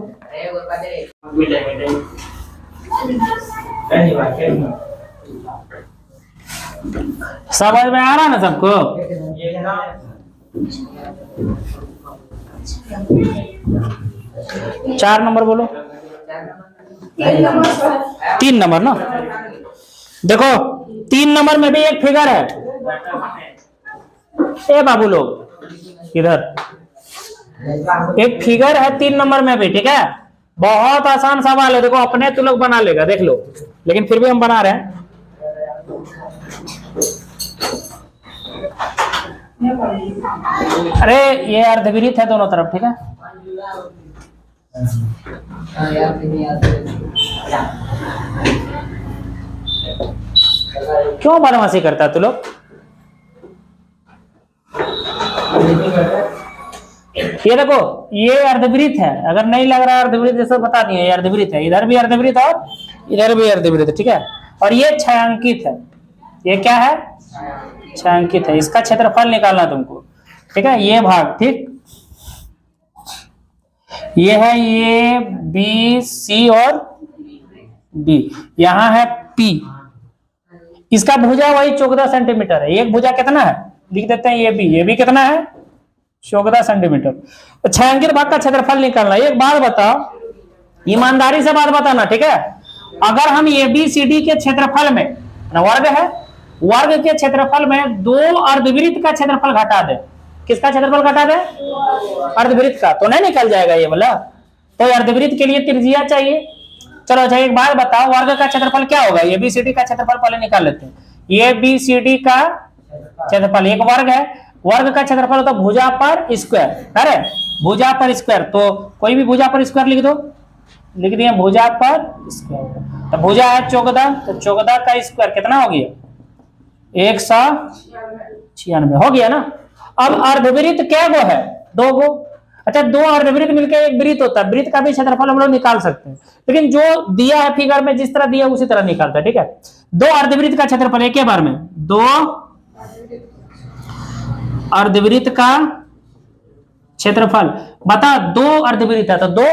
समझ में आ रहा ना सबको? चार नंबर बोलो। 3 नंबर ना, देखो 3 नंबर में भी एक फिगर है। ए बाबू लोग इधर एक फिगर है 3 नंबर में भी, ठीक है। बहुत आसान सवाल है, देखो अपने तो लोग बना लेगा, देख लो, लेकिन फिर भी हम बना रहे हैं। अरे ये अर्धविरित है दोनों तरफ, ठीक है। क्यों बदमाशी करता है तू लोग? ये देखो ये अर्धवृत्त है, अगर नहीं लग रहा अर्धवृत्त जैसा बता दिए, ये अर्धवृत्त है, इधर भी अर्धवृत्त और इधर भी अर्धवृत्त, ठीक है। और ये छायांकित है, ये क्या है? छायांकित है। इसका क्षेत्रफल निकालना तुमको, ठीक है। ये भाग, ठीक, ये है ये बी सी और डी, यहां है पी। इसका भुजा वही 14 सेंटीमीटर है। एक भुजा कितना है लिख देते हैं, ये भी कितना है? 14 सेंटीमीटर। छायांकित भाग का क्षेत्रफल निकालना। एक बात बताओ, ईमानदारी से बात बताना, ठीक है। अगर हम ए बी सी डी के क्षेत्रफल में, वर्ग है, वर्ग के क्षेत्रफल में 2 अर्धवृत्त का क्षेत्रफल घटा दे। किसका क्षेत्रफल घटा दे? अर्धवृत्त का, तो नहीं निकल जाएगा ये वाला। तो अर्धवृत्त के लिए त्रिज्या चाहिए। चलो अच्छा एक बात बताओ, वर्ग का क्षेत्रफल क्या होगा? ए बी सी डी का क्षेत्रफल पहले निकाल लेते हैं। ए बी सी डी का क्षेत्रफल, एक वर्ग है, वर्ग का क्षेत्रफल होता है भुजा पर स्क्वायर। अरे भुजा पर स्क्वायर, तो कोई भी भुजा पर स्क्वायर लिख दो, लिख दिए भुजा पर स्क्वायर। तो भुजा है 14, तो 14 का स्क्वायर कितना हो गया? 196 हो गया ना। अब अर्धवृत्त क्या गो है? 2 गो। अच्छा 2 अर्धवृत्त मिलकर एक वृत्त होता है, वृत्त का भी क्षेत्रफल हम लोग निकाल सकते हैं, लेकिन जो दिया है फिगर में जिस तरह दिया उसी तरह निकालता है, ठीक है। 2 अर्धवृत्त का क्षेत्रफल एक बार में, 2 अर्धवृत्त का क्षेत्रफल बता। 2 अर्धवृत्त है तो 2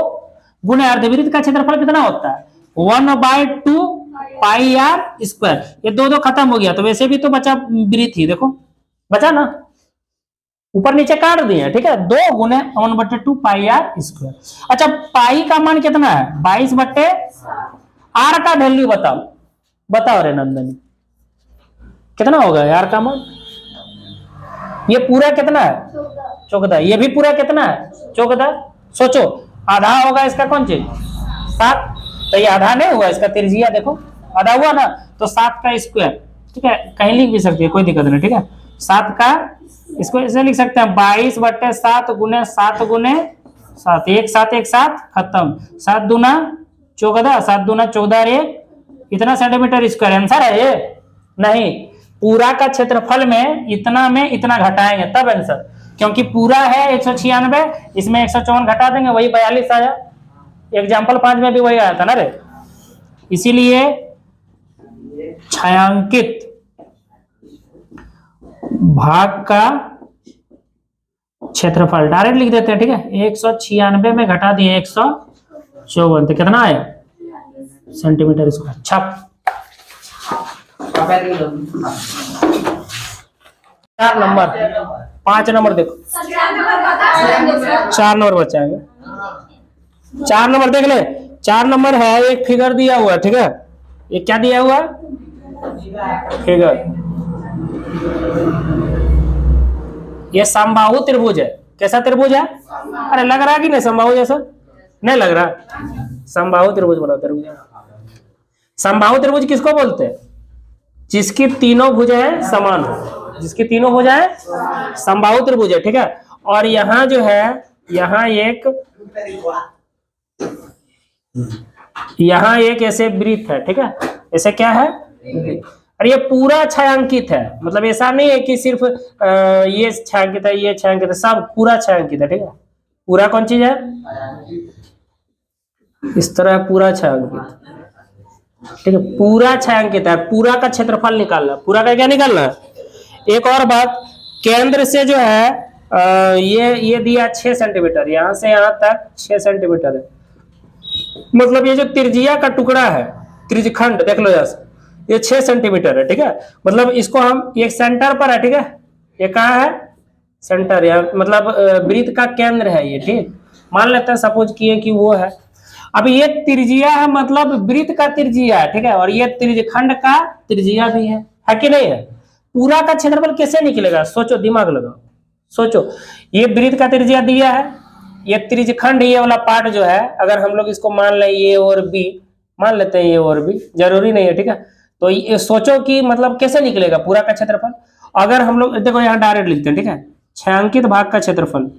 गुने अर्धवृत्त का क्षेत्रफल कितना होता है? 1/2 पाई आर स्क्वायर। ये 2 खत्म हो गया, तो वैसे भी तो बचा वृत्त ही, देखो बचा ना, ऊपर नीचे काट दिए, ठीक है। 2 गुने 1/2 पाई आर स्क्वायर। अच्छा पाई का मान कितना है? 22/, आर का वैल्यू बताओ, बताओ रे नंदनी कितना होगा आर का मान? ये पूरा कितना है? 14। ये भी पूरा कितना है? 14। सोचो आधा होगा इसका कौन चीज? 7। तो ये आधा नहीं हुआ, इसका त्रिज्या देखो आधा हुआ ना, तो 7 का स्क्वायर, ठीक है। कहीं लिख भी सकती है, कोई दिक्कत नहीं, ठीक है। 7 का इसको ऐसे लिख सकते हैं 22/7 गुने 7 गुने 7, 1 7 1 7 खत्म। 7 दूना 14, 7 दूना 14 रे इतना सेंटीमीटर स्क्वायर आंसर है ये? नहीं, पूरा का क्षेत्रफल में इतना घटाएंगे तब आंसर, क्योंकि पूरा है 196, इसमें 154 घटा देंगे वही 42 आया। एग्जाम्पल 5 में भी वही आया था ना रे। इसीलिए छायांकित भाग का क्षेत्रफल डायरेक्ट लिख देते हैं, ठीक है। 196 में घटा दिए 154, तो कितना आया? Centimetre square. छप 4 नंबर, 5 नंबर देखो, 4 नंबर बचाएंगे। 4 नंबर देख ले, 4 नंबर है, एक फिगर दिया हुआ है, ठीक है। ये क्या दिया हुआ है? फिगर। ये समबाहु त्रिभुज है। कैसा त्रिभुज है? अरे लग रहा है कि नहीं समबाहु जैसा? नहीं लग रहा? समबाहु त्रिभुज बना त्रिभुज। समबाहु त्रिभुज किसको बोलते हैं? जिसकी तीनों भुजाएं समान हो, जिसकी तीनों भुजाएं समबाहु त्रिभुज है, ठीक है। और यहाँ जो है, यहाँ एक ऐसे वृत्त है, ठीक है। ऐसे क्या है? और ये पूरा छायांकित है, मतलब ऐसा नहीं है कि सिर्फ ये छायांकित है, ये छायांकित है, सब पूरा छायांकित है, ठीक है। पूरा कौन चीज है? इस तरह पूरा छायांकित, ठीक है। पूरा छायांकित है, पूरा का क्षेत्रफल निकालना, पूरा का क्या निकालना है? एक और बात, केंद्र से जो है ये दिया 6 सेंटीमीटर, यहाँ से यहाँ तक 6 सेंटीमीटर है। मतलब ये जो त्रिज्या का टुकड़ा है, त्रिज्यखंड देख लो यहाँ से, ये 6 सेंटीमीटर है, ठीक है। मतलब इसको हम, ये सेंटर पर है, ठीक है, ये कहाँ है, सेंटर, या मतलब वृत्त का केंद्र है ये, ठीक। मान लेते हैं सपोज किए कि वो है। अब ये त्रिज्या है, मतलब वृत्त का त्रिज्या है, ठीक है, और ये त्रिज्यखंड का त्रिज्या भी है कि नहीं है। पूरा का क्षेत्रफल कैसे निकलेगा, सोचो, दिमाग लगाओ, सोचो। ये वृत्त का त्रिज्या दिया है, ये त्रिज्यखंड, ये वाला पार्ट जो है, अगर हम लोग इसको मान लें ए और बी, मान लेते हैं ए और बी, जरूरी नहीं है, ठीक है। तो ये सोचो कि मतलब कैसे निकलेगा पूरा का क्षेत्रफल। अगर हम लोग देखो यहाँ डायरेक्ट लिखते हैं, ठीक है, छायांकित भाग का क्षेत्रफल,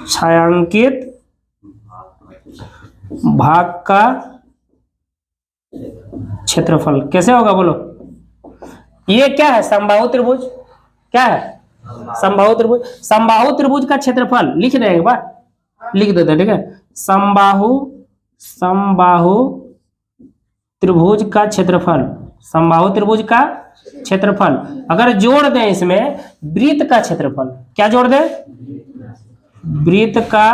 छायांकित भाग का क्षेत्रफल कैसे होगा बोलो। ये क्या है, समबाहु त्रिभुज, क्या है, समबाहु त्रिभुज। समबाहु त्रिभुज का क्षेत्रफल लिख दें, एक बार लिख देते हैं, ठीक है। समबाहु त्रिभुज का क्षेत्रफल, समबाहु त्रिभुज का क्षेत्रफल अगर जोड़ दें इसमें वृत्त का क्षेत्रफल, क्या जोड़ दें, वृत्त का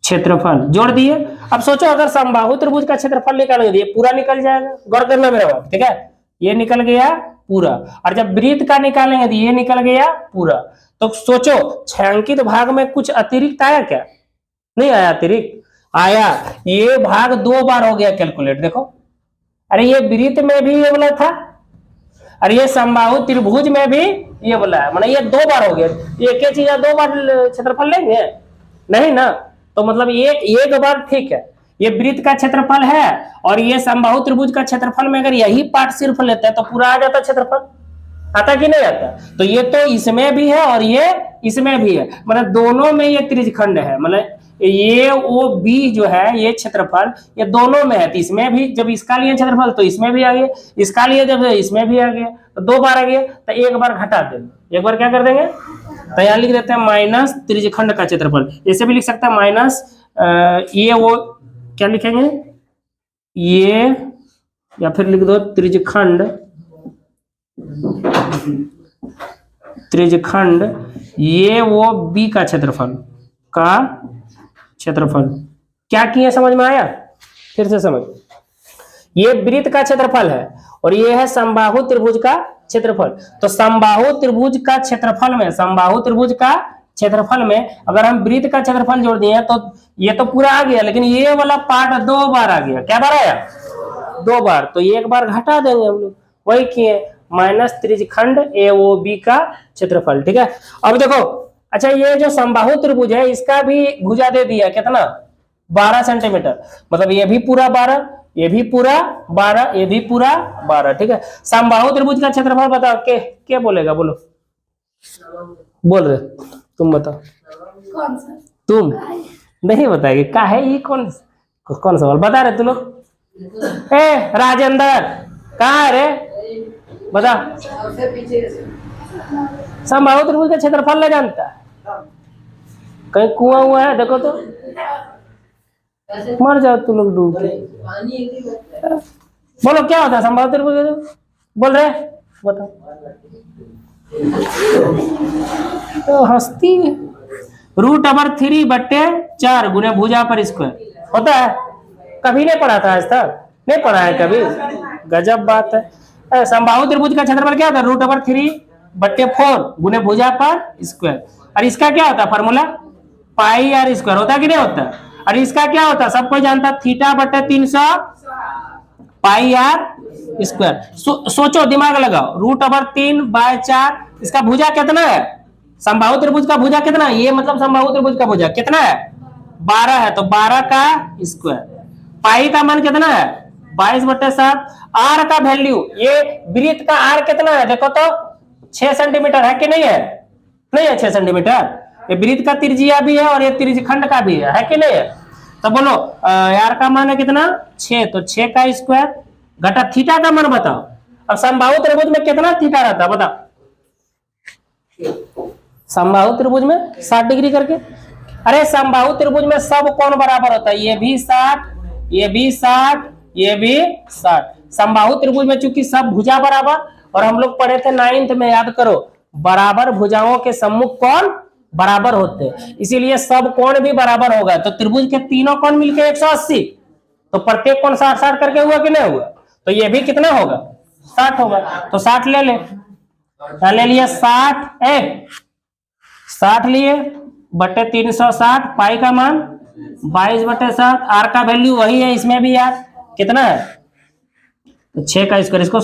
क्षेत्रफल जोड़ दिए। अब सोचो अगर समबाहु त्रिभुज का क्षेत्रफल निकालेंगे, ये पूरा निकल जाएगा, गौर करना मेरा बात, ठीक है। ये निकल गया पूरा, और जब वृत्त का निकालेंगे तो ये निकल गया पूरा। तो सोचो छायांकित भाग में कुछ अतिरिक्त आया क्या, नहीं आया, अतिरिक्त आया। ये भाग 2 बार हो गया कैलकुलेट, देखो, अरे ये वृत्त में भी ये वाला था, और ये समबाहु त्रिभुज में भी ये वाला है, मतलब ये 2 बार हो गया। एक ही चीज 2 बार क्षेत्रफल लेंगे, नहीं ना। तो मतलब एक बार ठीक है, ये वृत्त का क्षेत्रफल है, और ये समबाहु त्रिभुज का क्षेत्रफल में अगर यही पार्ट सिर्फ लेते हैं तो पूरा आ जाता क्षेत्रफल, आता कि नहीं आता। तो ये तो इसमें भी है और ये इसमें भी है, मतलब दोनों में ये त्रिज्यखंड है, मतलब ये वो बी जो है ये क्षेत्रफल ये दोनों में है। तो इसमें भी जब इसका लिए क्षेत्रफल तो इसमें भी आ गया, इसका लिए जब इसमें भी आ गया, तो 2 बार आ गया, तो एक बार घटा देंगे, एक बार क्या कर देंगे, तो यहाँ लिख देते हैं माइनस त्रिज्यखंड का क्षेत्रफल। ऐसे भी लिख सकते हैं माइनस, ये वो क्या लिखेंगे, ये, या फिर लिख दो त्रिज्यखंड, त्रिज्यखंड ये वो बी का क्षेत्रफल क्या किए, समझ में आया, फिर से समझ। ये वृत्त का क्षेत्रफल है और ये है समबाहु त्रिभुज का क्षेत्रफल। तो समबाहु त्रिभुज का क्षेत्रफल में, समबाहु त्रिभुज का क्षेत्रफल में अगर हम वृत्त का क्षेत्रफल जोड़ दिए तो ये तो पूरा आ गया, लेकिन ये वाला पार्ट 2 बार आ गया, क्या बार आया, 2 बार। तो एक बार घटा देंगे हम लोग, वही किए, माइनस त्रिज्यखंड AOB का क्षेत्रफल, ठीक है। अब देखो, अच्छा ये जो समबाहु त्रिभुज है इसका भी भुजा दे दिया कितना, 12 सेंटीमीटर, मतलब ये भी पूरा 12, ये भी पूरा 12, ये भी पूरा 12, ठीक है। समबाहु त्रिभुज का क्षेत्रफल बताओ, क्या बोलेगा, बोलो, बोल रहे तुम बताओ, कौन सा, तुम नहीं बताएगी, का है ये, कौन सवाल बता रहे तुम लोग। राजेंद्र कहाँ है रे, बता, समबाहु त्रिभुज का क्षेत्रफल नहीं जानता, कहीं कुआं हुआ है देखो तो, मर जाओ तुम लोग डूब के। बोलो क्या होता है समबाहु त्रिभुज, बोल रहे, बताओ। तो हस्ती √3/4 गुने भुजा पर स्क्वायर होता है, कभी नहीं पढ़ा था आज तक, नहीं पढ़ा है कभी, गजब बात है। समबाहु त्रिभुज का क्षेत्रफल क्या होता है, √3/4 गुने भुजा पर स्क्वायर, और इसका क्या होता है फॉर्मूला, πr² होता है कि नहीं होता। और इसका क्या होता है, सब कोई जानता है, θ/300 πr²। सोचो, दिमाग लगाओ, √3/4 इसका भुजा कितना है, समबाहु त्रिभुज का भुजा कितना है, ये मतलब समबाहु त्रिभुज का भुजा कितना है, 12 है, तो 12 का स्क्वायर। पाई का मान कितना है, 22/7। आर का वैल्यू, ये वृत्त का आर कितना है देखो तो, 6 सेंटीमीटर है कि नहीं है, नहीं है 6 सेंटीमीटर। ये वृत्त का त्रिज्या भी है और ये त्रिज्यखंड का भी है कि नहीं है। तो बोलो यार का मान है कितना, 6, तो 6 का स्क्वायर घटा थीटा का मान बताओ। अब समबाहु त्रिभुज में कितना थीटा रहता है बताओ, समबाहु त्रिभुज में 60 डिग्री करके। अरे समबाहु त्रिभुज में सब कोण बराबर होता है, ये भी 60, ये भी 60, ये भी 60। समबाहु त्रिभुज में चूंकि सब भुजा बराबर, और हम लोग पढ़े थे 9th में, याद करो, बराबर भुजाओं के सम्मुख कोण बराबर होते हैं, इसीलिए सब कोण भी बराबर होगा। तो त्रिभुज के तीनों कोण मिलके 180, तो प्रत्येक कोण 60 60 करके हुआ कि नहीं हुआ, तो ये भी कितना होगा 60 होगा। तो 60 ले ले, ले लिया 60 लिए बटे 360, पाई का मान 22/7, आर का वैल्यू वही है इसमें भी यार, कितना है तो 6 का स्क्वायर। इसको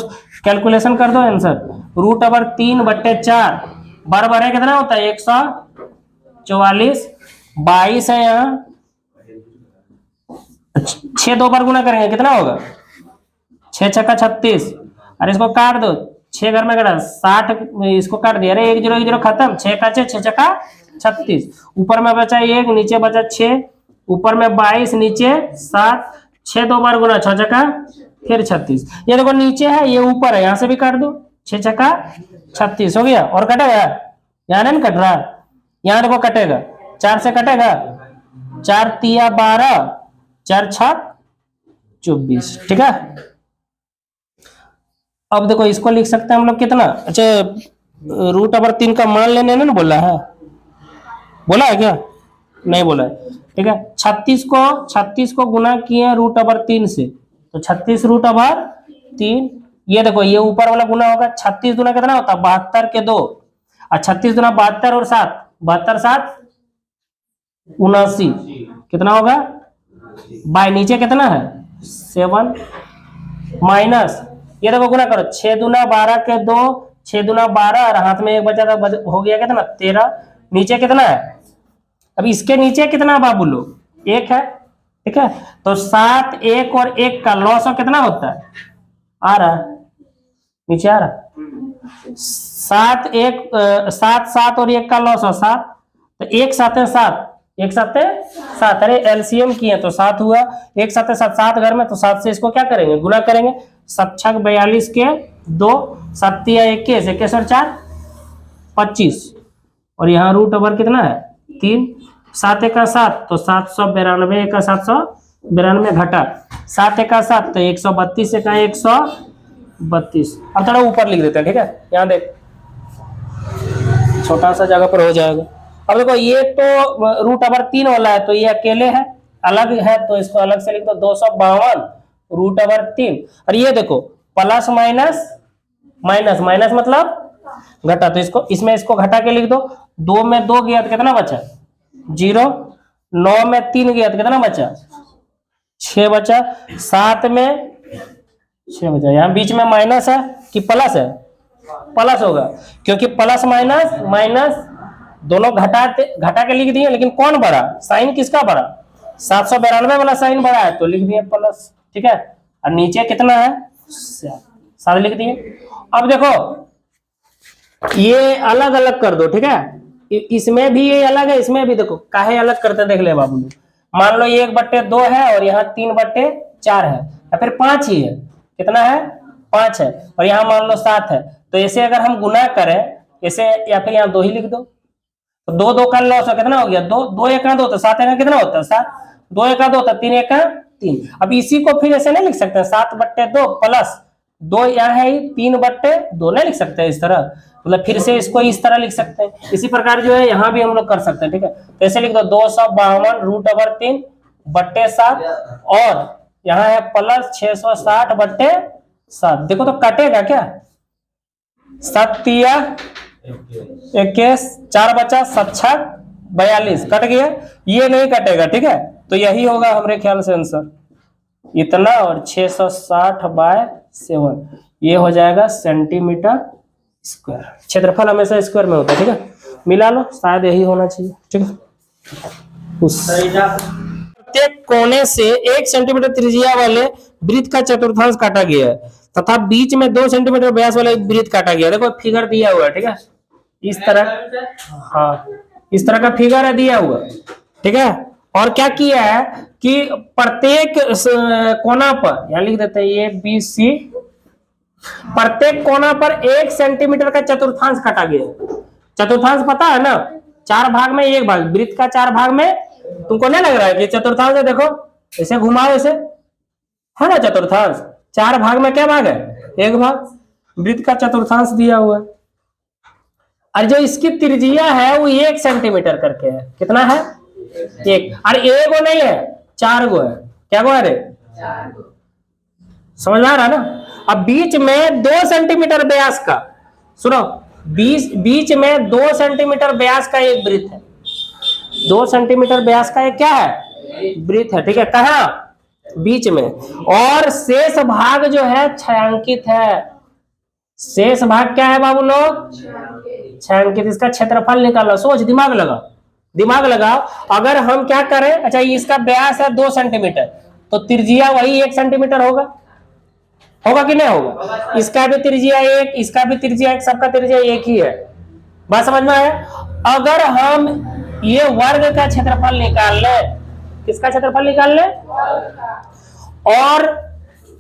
कैलकुलेशन कर दो आंसर, √3/4 बराबर है कितना होता है 144, 22 है यहाँ, 6 2 बार गुना करेंगे कितना होगा 6 6 का 36, अरे इसको काट दो, 6 घर में कटा 60, इसको काट दिया, अरे 1 0 1 0 खत्म, 6 का 6 6 का 36, ऊपर में बचा 1 नीचे बचा 6, ऊपर में 22 नीचे 7, 6 2 बार गुना 6 6 फिर 36, ये देखो नीचे है ये ऊपर है, यहाँ से भी काट दो, 6 6 का 36 हो गया। और कटेगा यहाँ नहीं कट रहा, यहाँ देखो कटेगा 4 से कटेगा, 4 तिया 12, 4 6 24, ठीक है। अब देखो इसको लिख सकते हैं हम लोग कितना, अच्छा √3 का मान लेने ना बोला है, बोला है क्या, नहीं बोला है, ठीक है। 36 को गुना किए √3 से, तो 36 √3, ये देखो ये ऊपर वाला गुना होगा, 36 दूना कितना होता है 72 के 2, और 36 दूना 72 और 7, 72 7 79, कितना होगा बाय नीचे कितना है 7 माइनस, ये देखो गुना करो 6 दूना 12 के 2, 6 दूना 12 और हाथ में 1 बचा था, हो गया कितना 13, नीचे कितना है, अब इसके नीचे कितना बाबू लोग 1 है, ठीक है। तो 7 1 और 1 का लॉस कितना होता है, आ रहा नीचे आ रहा 7 1 7 7 और 1 का लॉस हो 7, तो 1 7 7, 1 7 7, अरे एलसीएम किए तो 7 हुआ, 1 7 7 7 घर में, तो 7 से इसको क्या करेंगे गुना करेंगे, 7 6 42 के 2, 7 21 21 और 4 25, और यहाँ √, कितना है 3, 7 1 का 7, तो 792, 1 का 792 घटा 7 1 का 7, तो 132 1 का 132। अब थोड़ा ऊपर लिख देते हैं, ठीक है, यहाँ देख छोटा सा जगह पर हो जाएगा। अब देखो ये तो √3 वाला है, तो ये अकेले है, अलग है, तो इसको अलग से लिख दो 252 √3, और ये देखो प्लस माइनस माइनस माइनस मतलब घटा, तो इसको इसमें इसको घटा के लिख दो, 2 में 2 गया तो कितना बचा 0, 9 में 3 गया तो कितना बचा 6 बचा, 7 में 6 बचा, यहाँ बीच में माइनस है कि प्लस है, प्लस होगा क्योंकि प्लस माइनस माइनस दोनों घटा के लिख दिए, लेकिन कौन बड़ा साइन किसका बड़ा 792 वाला साइन बड़ा है, तो लिख दिए प्लस, ठीक है। और नीचे कितना है 7 लिख दिए। अब देखो ये अलग अलग कर दो, ठीक है, इसमें भी ये अलग है, इसमें भी देखो काहे अलग करते देख ले बाबू, मान लो ये 1/2 है और यहाँ 3/4 है, या फिर 5 ही है, कितना है 5 है, और यहाँ मान लो 7 है, तो ऐसे अगर हम गुना करें ऐसे, या फिर यहाँ 2 ही लिख दो, तो 2 2 का लॉस कितना हो गया 2 2 1 2, तो 7 1 कितना होता है 7, 2 1 2 तो 3 1 3। अब इसी को फिर ऐसे नहीं लिख सकते 7/2 प्लस 2 यहाँ है 3/2 नहीं लिख सकते इस तरह, मतलब फिर से इसको इस तरह लिख सकते हैं। इसी प्रकार जो है यहाँ भी हम लोग कर सकते हैं, ठीक है, तो ऐसे लिख दो 252 √3/7, और यहाँ है प्लस 660/7, देखो तो कटेगा क्या 7 21, 4 बचा 7 6 42, कट गया, ये नहीं कटेगा, ठीक है, तो यही होगा हमारे ख्याल से आंसर इतना, और 660/7 ये हो जाएगा सेंटीमीटर स्क्वायर। क्षेत्रफल हमेशा स्क्वायर में होता है, ठीक है, मिला लो, शायद यही होना चाहिए, ठीक है। प्रत्येक कोने से 1 सेंटीमीटर त्रिज्या वाले वृत्त का चतुर्थांश काटा गया है तथा बीच में 2 सेंटीमीटर व्यास वाला एक वृत्त काटा गया है, देखो फिगर दिया हुआ है, ठीक है, इस तरह, हाँ इस तरह का फिगर है दिया हुआ, ठीक है। और क्या किया है कि प्रत्येक कोना पर, यहाँ लिख देते हैं ये BC, प्रत्येक कोना पर 1 सेंटीमीटर का चतुर्थांश काटा गया है। चतुर्थांश पता है ना, 4 भाग में 1 भाग, वृत्त का 4 भाग में, तुमको नहीं लग रहा है कि चतुर्थांश है, देखो ऐसे घुमाओ, ऐसे है ना चतुर्थांश, 4 भाग में क्या भाग है 1 भाग, वृत्त का चतुर्थांश दिया हुआ है। और जो इसकी त्रिज्या है वो 1 सेंटीमीटर करके है। कितना है? 1। और एगो नहीं है, 4 गो है। क्या गो है रे? समझ में आ रहा ना? अब बीच में 2 सेंटीमीटर व्यास का, सुनो, बीच में 2 सेंटीमीटर व्यास का एक वृत्त है। 2 सेंटीमीटर व्यास का एक क्या है? वृत्त है। ठीक है, कहाँ? बीच में। और शेष भाग जो है छायांकित है। शेष भाग क्या है बाबू लोग? छायांकित। इसका क्षेत्रफल निकालो। सोच, दिमाग लगाओ, दिमाग लगाओ। अगर हम क्या करें, अच्छा इसका व्यास है 2 सेंटीमीटर, तो त्रिज्या वही 1 सेंटीमीटर होगा। होगा कि नहीं होगा? इसका भी त्रिज्या 1, इसका भी त्रिज्या 1, सबका त्रिज्या 1 ही है। बात समझ में आया? अगर हम ये वर्ग का क्षेत्रफल निकाल ले, किसका क्षेत्रफल निकाल ले? और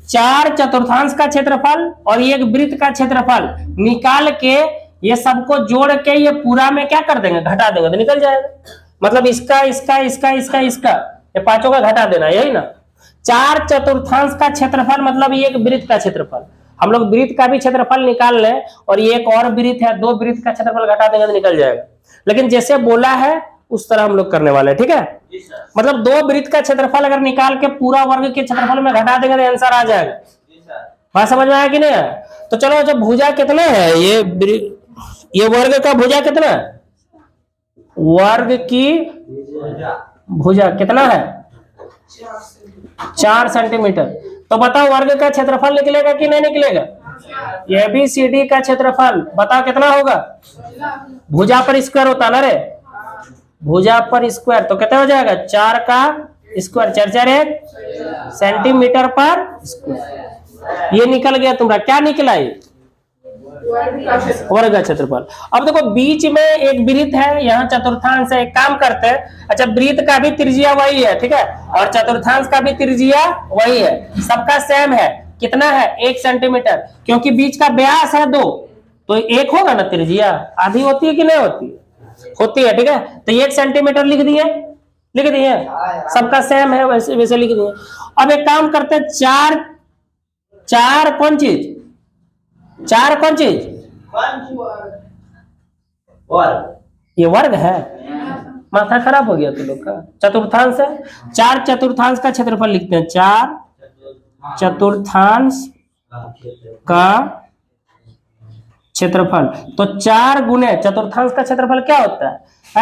4/4 का क्षेत्रफल और एक वृत्त का क्षेत्रफल निकाल के ये सबको जोड़ के ये पूरा में क्या कर देंगे? घटा देंगे तो निकल जाएगा। मतलब इसका इसका इसका इसका इसका ये पांचों का घटा देना, यही ना? 4/4 का क्षेत्रफल मतलब एक वृत्त का क्षेत्रफल। हम लोग वृत्त का भी क्षेत्रफल निकाल लें और एक और वृत्त है, 2 वृत्त का क्षेत्रफल घटा देंगे तो निकल जाएगा। लेकिन जैसे बोला है उस तरह हम लोग करने वाले हैं। ठीक है, मतलब 2 वृत्त का क्षेत्रफल अगर निकाल के पूरा वर्ग के क्षेत्रफल में घटा देंगे तो आंसर आ जाएगा। बात समझ में आया कि नहीं? तो चलो, जब भुजा कितना है, ये वर्ग का भुजा कितना है? वर्ग की भुजा कितना है? 4 सेंटीमीटर। तो बताओ वर्ग का क्षेत्रफल निकलेगा कि नहीं निकलेगा? ये भी CD का क्षेत्रफल बताओ कितना होगा? भुजा पर स्क्वायर होता ना रे, भुजा पर स्क्वायर, तो कितना हो जाएगा? 4 का स्क्वायर, 4 4 1 सेंटीमीटर पर स्क्वायर। ये निकल गया तुम्हारा। क्या निकला? ये वर्ग का क्षेत्रफल। अब देखो बीच में एक वृत्त है, यहाँ चतुर्थांश है। एक काम करते हैं, अच्छा वृत्त का भी त्रिज्या वही है, ठीक है, और चतुर्थांश का भी त्रिज्या वही है, सबका सेम है। कितना है? 1 सेंटीमीटर। क्योंकि बीच का व्यास है 2, तो 1 होगा ना त्रिज्या। आधी होती है कि नहीं होती? होती है। ठीक है, तो 1 सेंटीमीटर लिख दिए, लिख दिए, सबका सेम है, वैसे वैसे लिख दिए। अब एक काम करते हैं, 4 कौन चीज? 4 कौन चीज? ये वर्ग है। माथा खराब हो गया तुम लोग का। चतुर्थांश है, 4/4 का क्षेत्रफल लिखते हैं। 4/4 का क्षेत्रफल, तो 4 गुने चतुर्थांश का क्षेत्रफल क्या होता है?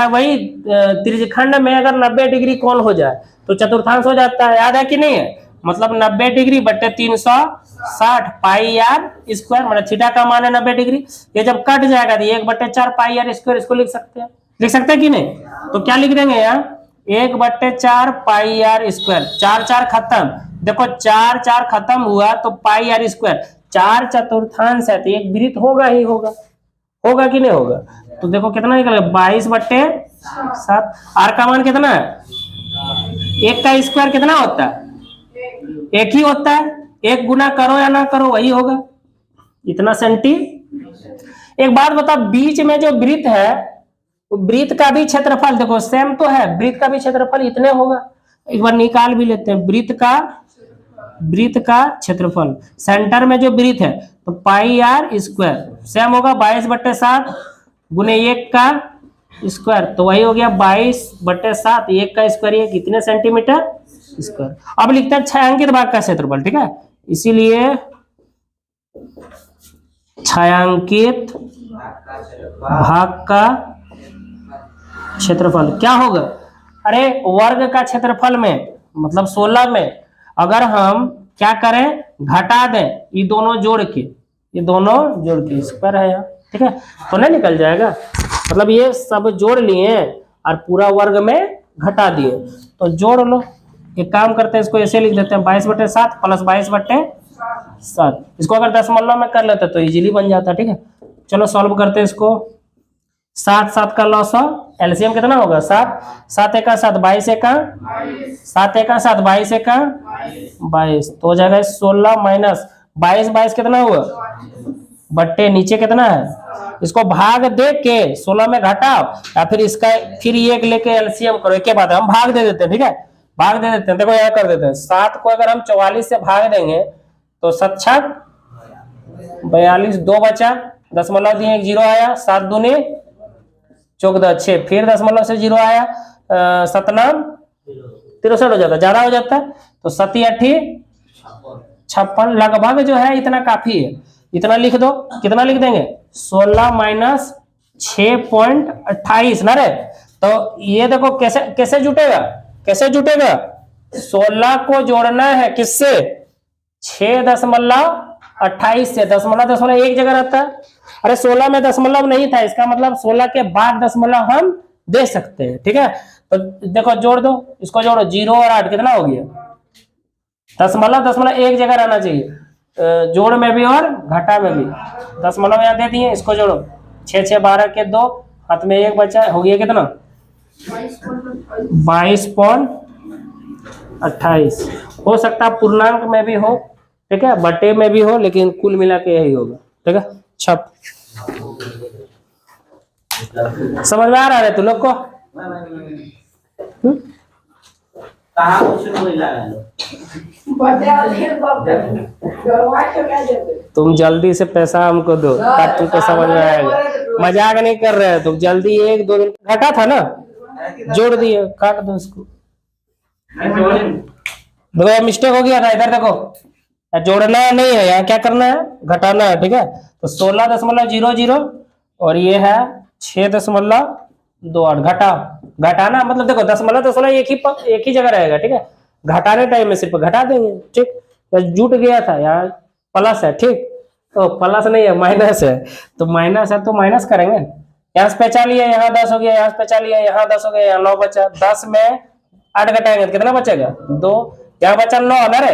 वही त्रिज्यखंड में अगर 90 डिग्री कोण हो जाए तो चतुर्थांश हो जाता है। याद है कि नहीं है? मतलब 90 डिग्री बटे 360 पाई आर स्क्वायर, मतलब थीटा का मान है 90 डिग्री। ये जब कट जाएगा तो 1/4 पाई आर स्क्वायर, इसको लिख सकते हैं। लिख सकते हैं कि नहीं? तो क्या लिख देंगे यहाँ? 1/4 पाई आर स्क्वायर। 4 4 खत्म, देखो 4 4 खत्म हुआ तो पाई आर स्क्वायर। 4/4 है तो एक वृत्त होगा ही होगा। होगा कि नहीं होगा? तो देखो कितना निकलेगा? 22/7। आर का मान कितना है? 1 का स्क्वायर कितना होता है? 1 ही होता है। 1 गुना करो या ना करो वही होगा, इतना सेंटी। एक बात बताओ, बीच में जो वृत्त है, वृत्त का भी क्षेत्रफल देखो सेम तो है, वृत्त का भी क्षेत्रफल इतने होगा। एक बार निकाल भी लेते हैं वृत्त का क्षेत्रफल। सेंटर में जो वृत्त है तो पाई आर स्क्वायर सेम होगा 22/7 गुने 1 का स्क्वायर, तो वही हो गया 22/7। 1 का स्क्वायर ये कितने सेंटीमीटर स्क्वायर। अब लिखते हैं छायांकित भाग का क्षेत्रफल। ठीक है, इसीलिए छायांकित भाग का क्षेत्रफल क्या होगा? अरे वर्ग का क्षेत्रफल में मतलब 16 में अगर हम क्या करें? घटा दें ये दोनों जोड़ के, ये दोनों जोड़ के स्क्वायर है यहाँ। ठीक है, तो नहीं निकल जाएगा? मतलब ये सब जोड़ लिए और पूरा वर्ग में घटा दिए, तो जोड़ लो। एक काम करते हैं, इसको ऐसे लिख देते हैं 22/7 प्लस 22/7। इसको अगर दशमलव में कर लेते तो इजीली बन जाता। ठीक है, चलो सॉल्व करते हैं इसको। 7 7 का लॉस हो, एलसीएम कितना होगा? 7 7 1 7 22 1 7 1 7 22 1 22, तो हो जाएगा 16 माइनस 22 कितना हुआ? बट्टे नीचे कितना है? इसको भाग दे के 16 में घटाओ या फिर इसका फिर एक लेके एलसीएम करो। एक के बाद हम भाग दे देते हैं। ठीक है, भाग दे देते हैं। देखो यहाँ कर देते हैं, 7 को अगर हम 44 से भाग देंगे तो 7 6 42, 2 बचा, दशमलव दिए 1 0 आया, 7 दूनी 14 6, फिर दशमलव से 0 आया, सतनाम 63 हो जाता, ज्यादा हो जाता है, तो 7 8 56, लगभग जो है इतना काफी है, इतना लिख दो। कितना लिख देंगे? 16 माइनस 6.28 ना रे। तो ये देखो कैसे कैसे जुटेगा, कैसे जुटेगा? 16 को जोड़ना है किससे? 6.28 से। दशमलव दशमलव एक जगह रहता है, अरे 16 में दशमलव नहीं था, इसका मतलब 16 के बाद दशमलव हम दे सकते हैं, ठीक है। तो देखो जोड़ दो, इसको जोड़ो, 0 और 8 कितना हो गया? दशमलव दशमलव एक जगह रहना चाहिए, जोड़ में भी और घटा में भी। दशमलव यहाँ दे दिए, इसको जोड़ो, 6 6 12 के 2, हाथ में 1 बचा, हो गया कितना? 22.28। हो सकता है पूर्णांक में भी हो, ठीक है, बटे में भी हो, लेकिन कुल मिला के यही होगा, ठीक है। छप समझ में आ रहा है तू लोग को? तुम जल्दी से पैसा हमको दो, तब तुमको समझ में आएगा। मजाक नहीं कर रहे हैं तुम, जल्दी 1 2 दिन घटा था ना, जोड़ दिए, काट दो इसको। देखो मिस्टेक हो गया था, इधर देखो, जोड़ना नहीं है, यहाँ क्या करना है? घटाना है, ठीक है। तो 16.00 और ये है 6.28। घटाना मतलब देखो, दशमलव दशमलव एक ही जगह रहेगा, ठीक है। घटाने टाइम में सिर्फ घटा देंगे, ठीक। तो जुट गया था, यहाँ प्लस है, ठीक, तो प्लस नहीं है, माइनस है, तो माइनस है तो माइनस करेंगे। यहाँ से बचा लिया, यहाँ 10 हो गया, यहाँ से बचा लिया, यहाँ 10 हो गया, यहाँ 9 बचा। 10 में 8 घटाएंगे तो कितना बचेगा? 2। यहाँ बचा 9 ना रे,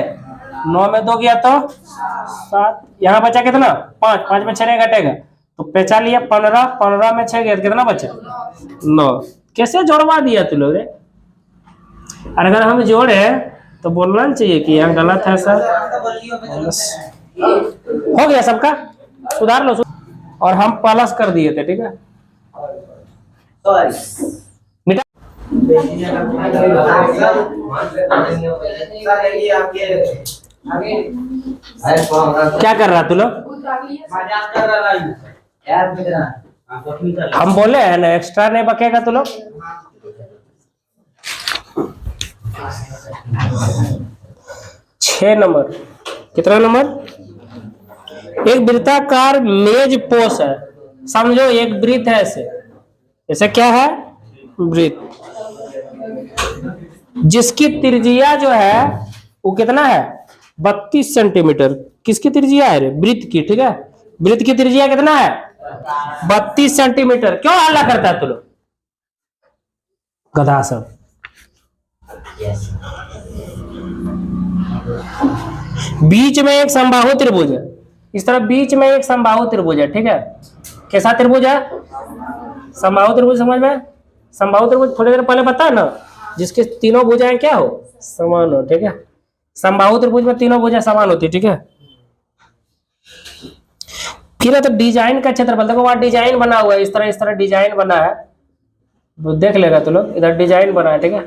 9 में 2 गया तो 7, यहाँ बचा कितना? 5, 5 में 6 नहीं घटेगा, तो बचा लिया 15, 15 में 6 गया तो कितना बचा? 9। कैसे जोड़वा दिया तू लोग? और अगर हम जोड़े तो बोलना चाहिए कि यहाँ गलत है सर। हो गया सबका, सुधार लो। और हम प्लस कर दिए थे, ठीक है। मिटा क्या कर रहा तू लोग? हम बोले हैं ना, एक्स्ट्रा नहीं बकेगा तू लोग। 6 नंबर, कितना नंबर? एक वृत्ताकार मेज पोष है, समझो एक वृत्त है ऐसे, ऐसे क्या है? वृत्त, जिसकी त्रिज्या जो है वो कितना है? 32 सेंटीमीटर। किसकी त्रिज्या है? वृत्त की, ठीक है। वृत्त की त्रिज्या कितना है? 32 सेंटीमीटर। क्यों हल्ला करता है तू लोग, गधा सब? बीच में एक समबाहु त्रिभुज है, इस तरफ बीच में एक समबाहु त्रिभुज है, ठीक है। कैसा त्रिभुज है? समबाहु त्रिभुज, समझ में? समबाहु त्रिभुज थोड़ी देर पहले बता ना, जिसके तीनों भुजाएं क्या हो? समान हो, ठीक है। समबाहु त्रिभुज में तीनों भुजाएं समान होती, ठीक है। फिर तो डिजाइन का क्षेत्रफल देखो, वहां डिजाइन बना हुआ है, इस तरह डिजाइन बना है, देख लेगा तो लोग, इधर डिजाइन बना है, ठीक है।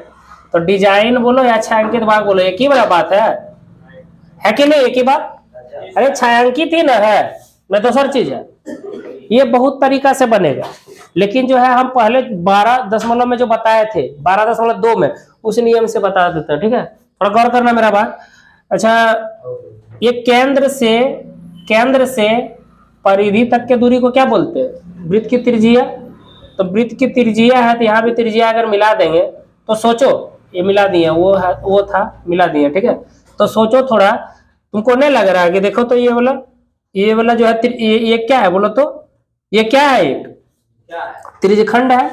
तो डिजाइन बोलो या छायांकित भाग बोलो, एक ही बड़ा बात है कि नहीं? एक ही बात। अरे छायांकित ही ना है, मैं दूसर चीज है। ये बहुत तरीका से बनेगा, लेकिन जो है हम पहले 12 में जो बताए थे, 12.2 में, उस नियम से बता देते हैं, ठीक है। थोड़ा गौर करना मेरा बात। अच्छा, ये केंद्र से परिधि तक के दूरी को क्या बोलते हैं? वृत्त की त्रिज्या। तो वृत्त की त्रिज्या है, तो यहाँ भी त्रिज्या अगर मिला देंगे तो सोचो, ये मिला दिए, वो है, वो था, मिला दिए, ठीक है। तो सोचो थोड़ा, तुमको नहीं लग रहा है कि देखो तो ये वाला जो है ये क्या है बोलो तो? ये क्या है? एक त्रिज्यखंड है,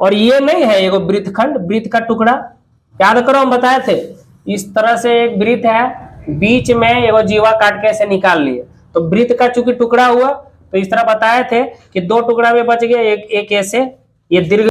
और ये नहीं है एगो वृत्तखंड, वृत्त का टुकड़ा। याद करो, हम बताए थे इस तरह से एक वृत्त है, बीच में एगो जीवा काट के ऐसे निकाल लिए, तो वृत्त का चूंकि टुकड़ा हुआ, तो इस तरह बताए थे कि 2 टुकड़ा में बच गया, एक ऐसे, ये दीर्घ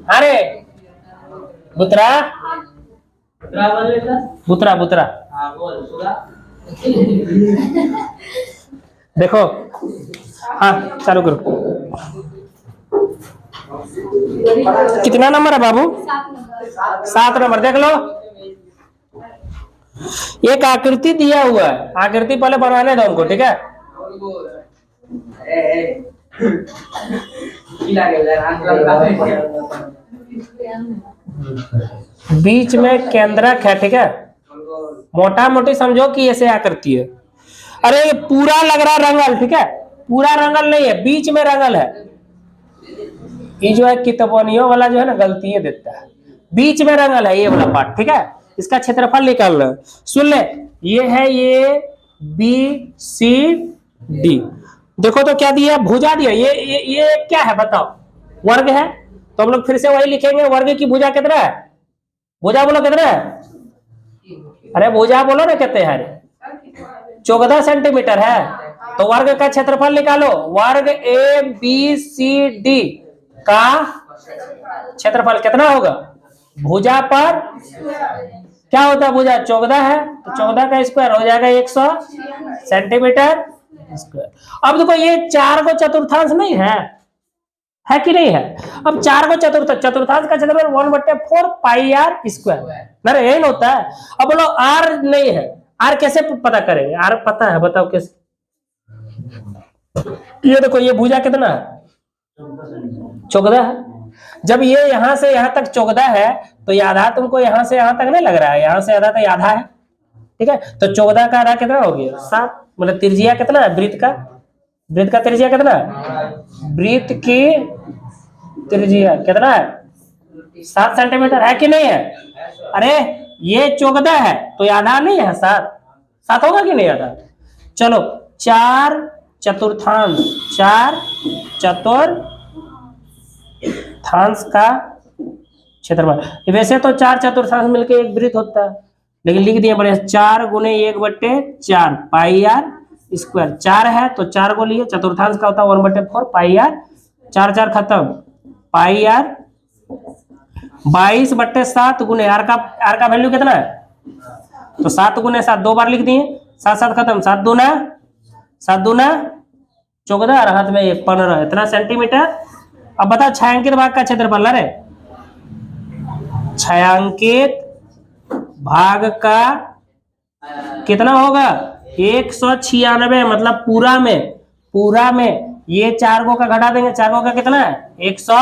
अरे बुतरा बुतरा बुतरा देखो, हाँ चालू करो। कितना नंबर है बाबू? 7 नंबर। देख लो, एक आकृति दिया हुआ है, आकृति पहले बनवाने दो उनको, ठीक है। बीच में केंद्रक है, ठीक है। मोटा मोटी समझो कि ऐसे आकृति है। अरे ये पूरा लग रहा रंगल, ठीक है, पूरा रंगल नहीं है, बीच में रंगल है। ये जो है कितवनियों वाला जो है ना, गलती है देता है। बीच में रंगल है ये वाला पार्ट, ठीक है। इसका क्षेत्रफल निकालना है। सुन ले, ये है ये बी सी डी। देखो तो क्या दिया, भुजा दिया। ये क्या है बताओ? वर्ग है। तो हम लोग फिर से वही लिखेंगे, वर्ग की भुजा कितना है? भुजा बोलो कितना है? अरे भुजा बोलो ना कितने है? 14 सेंटीमीटर है। तो वर्ग का क्षेत्रफल निकालो। वर्ग ए बी सी डी का क्षेत्रफल कितना होगा? भुजा पर क्या होता है? भुजा 14 है, तो 14 का स्क्वायर हो जाएगा 100 सेंटीमीटर स्क्वायर। अब देखो ये 4 को चतुर्थांश नहीं है कि नहीं है? अब 4 को चतुर्थांश का क्षेत्रफल 1/4 पाई आर स्क्वायर, ना यही होता है। अब बोलो आर नहीं है, आर कैसे पता करेंगे? आर पता है, बताओ कैसे? ये देखो, ये भुजा कितना है? 14 है। जब ये यहां से यहां तक 14 है, तो ये आधा तुमको यहां से यहां तक नहीं लग रहा है? यहां से आधा तो आधा है, ठीक है। तो 14 का आधा कितना हो गया? 7। मतलब त्रिज्या कितना है वृत्त का? वृत्त का त्रिज्या कितना है? वृत्त की त्रिज्या कितना है? 7 सेंटीमीटर है कि नहीं है? अरे ये 14 है, तो आधा नहीं है? 7 होगा कि नहीं आधा? चलो 4 चतुर्थांश, 4 चतुर्थांश का क्षेत्रफल। वैसे तो 4 चतुर्थांश मिलके एक वृत्त होता है, लेकिन लिख दिया बड़े 4 गुने 1/4 पाई आर स्क्वायर। 4 है तो 4 को लिए, चतुर्थांश का होता है 1/4 पाई आर। 4 4 खत्म, पाई आर 22/7 गुने आर का वैल्यू कितना है? तो 7 गुने 7 2 बार लिख दिए। 7 7 खत्म, 7 दूना 14 और हाथ में 15, इतना सेंटीमीटर। अब बताओ छायांकित भाग का क्षेत्रफल। अरे छायांकित भाग का कितना होगा? 196। मतलब पूरा में ये 4 को का घटा देंगे, 4 को का कितना है? 100,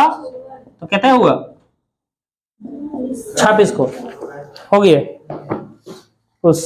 तो कितना हुआ? 26 को हो गया उस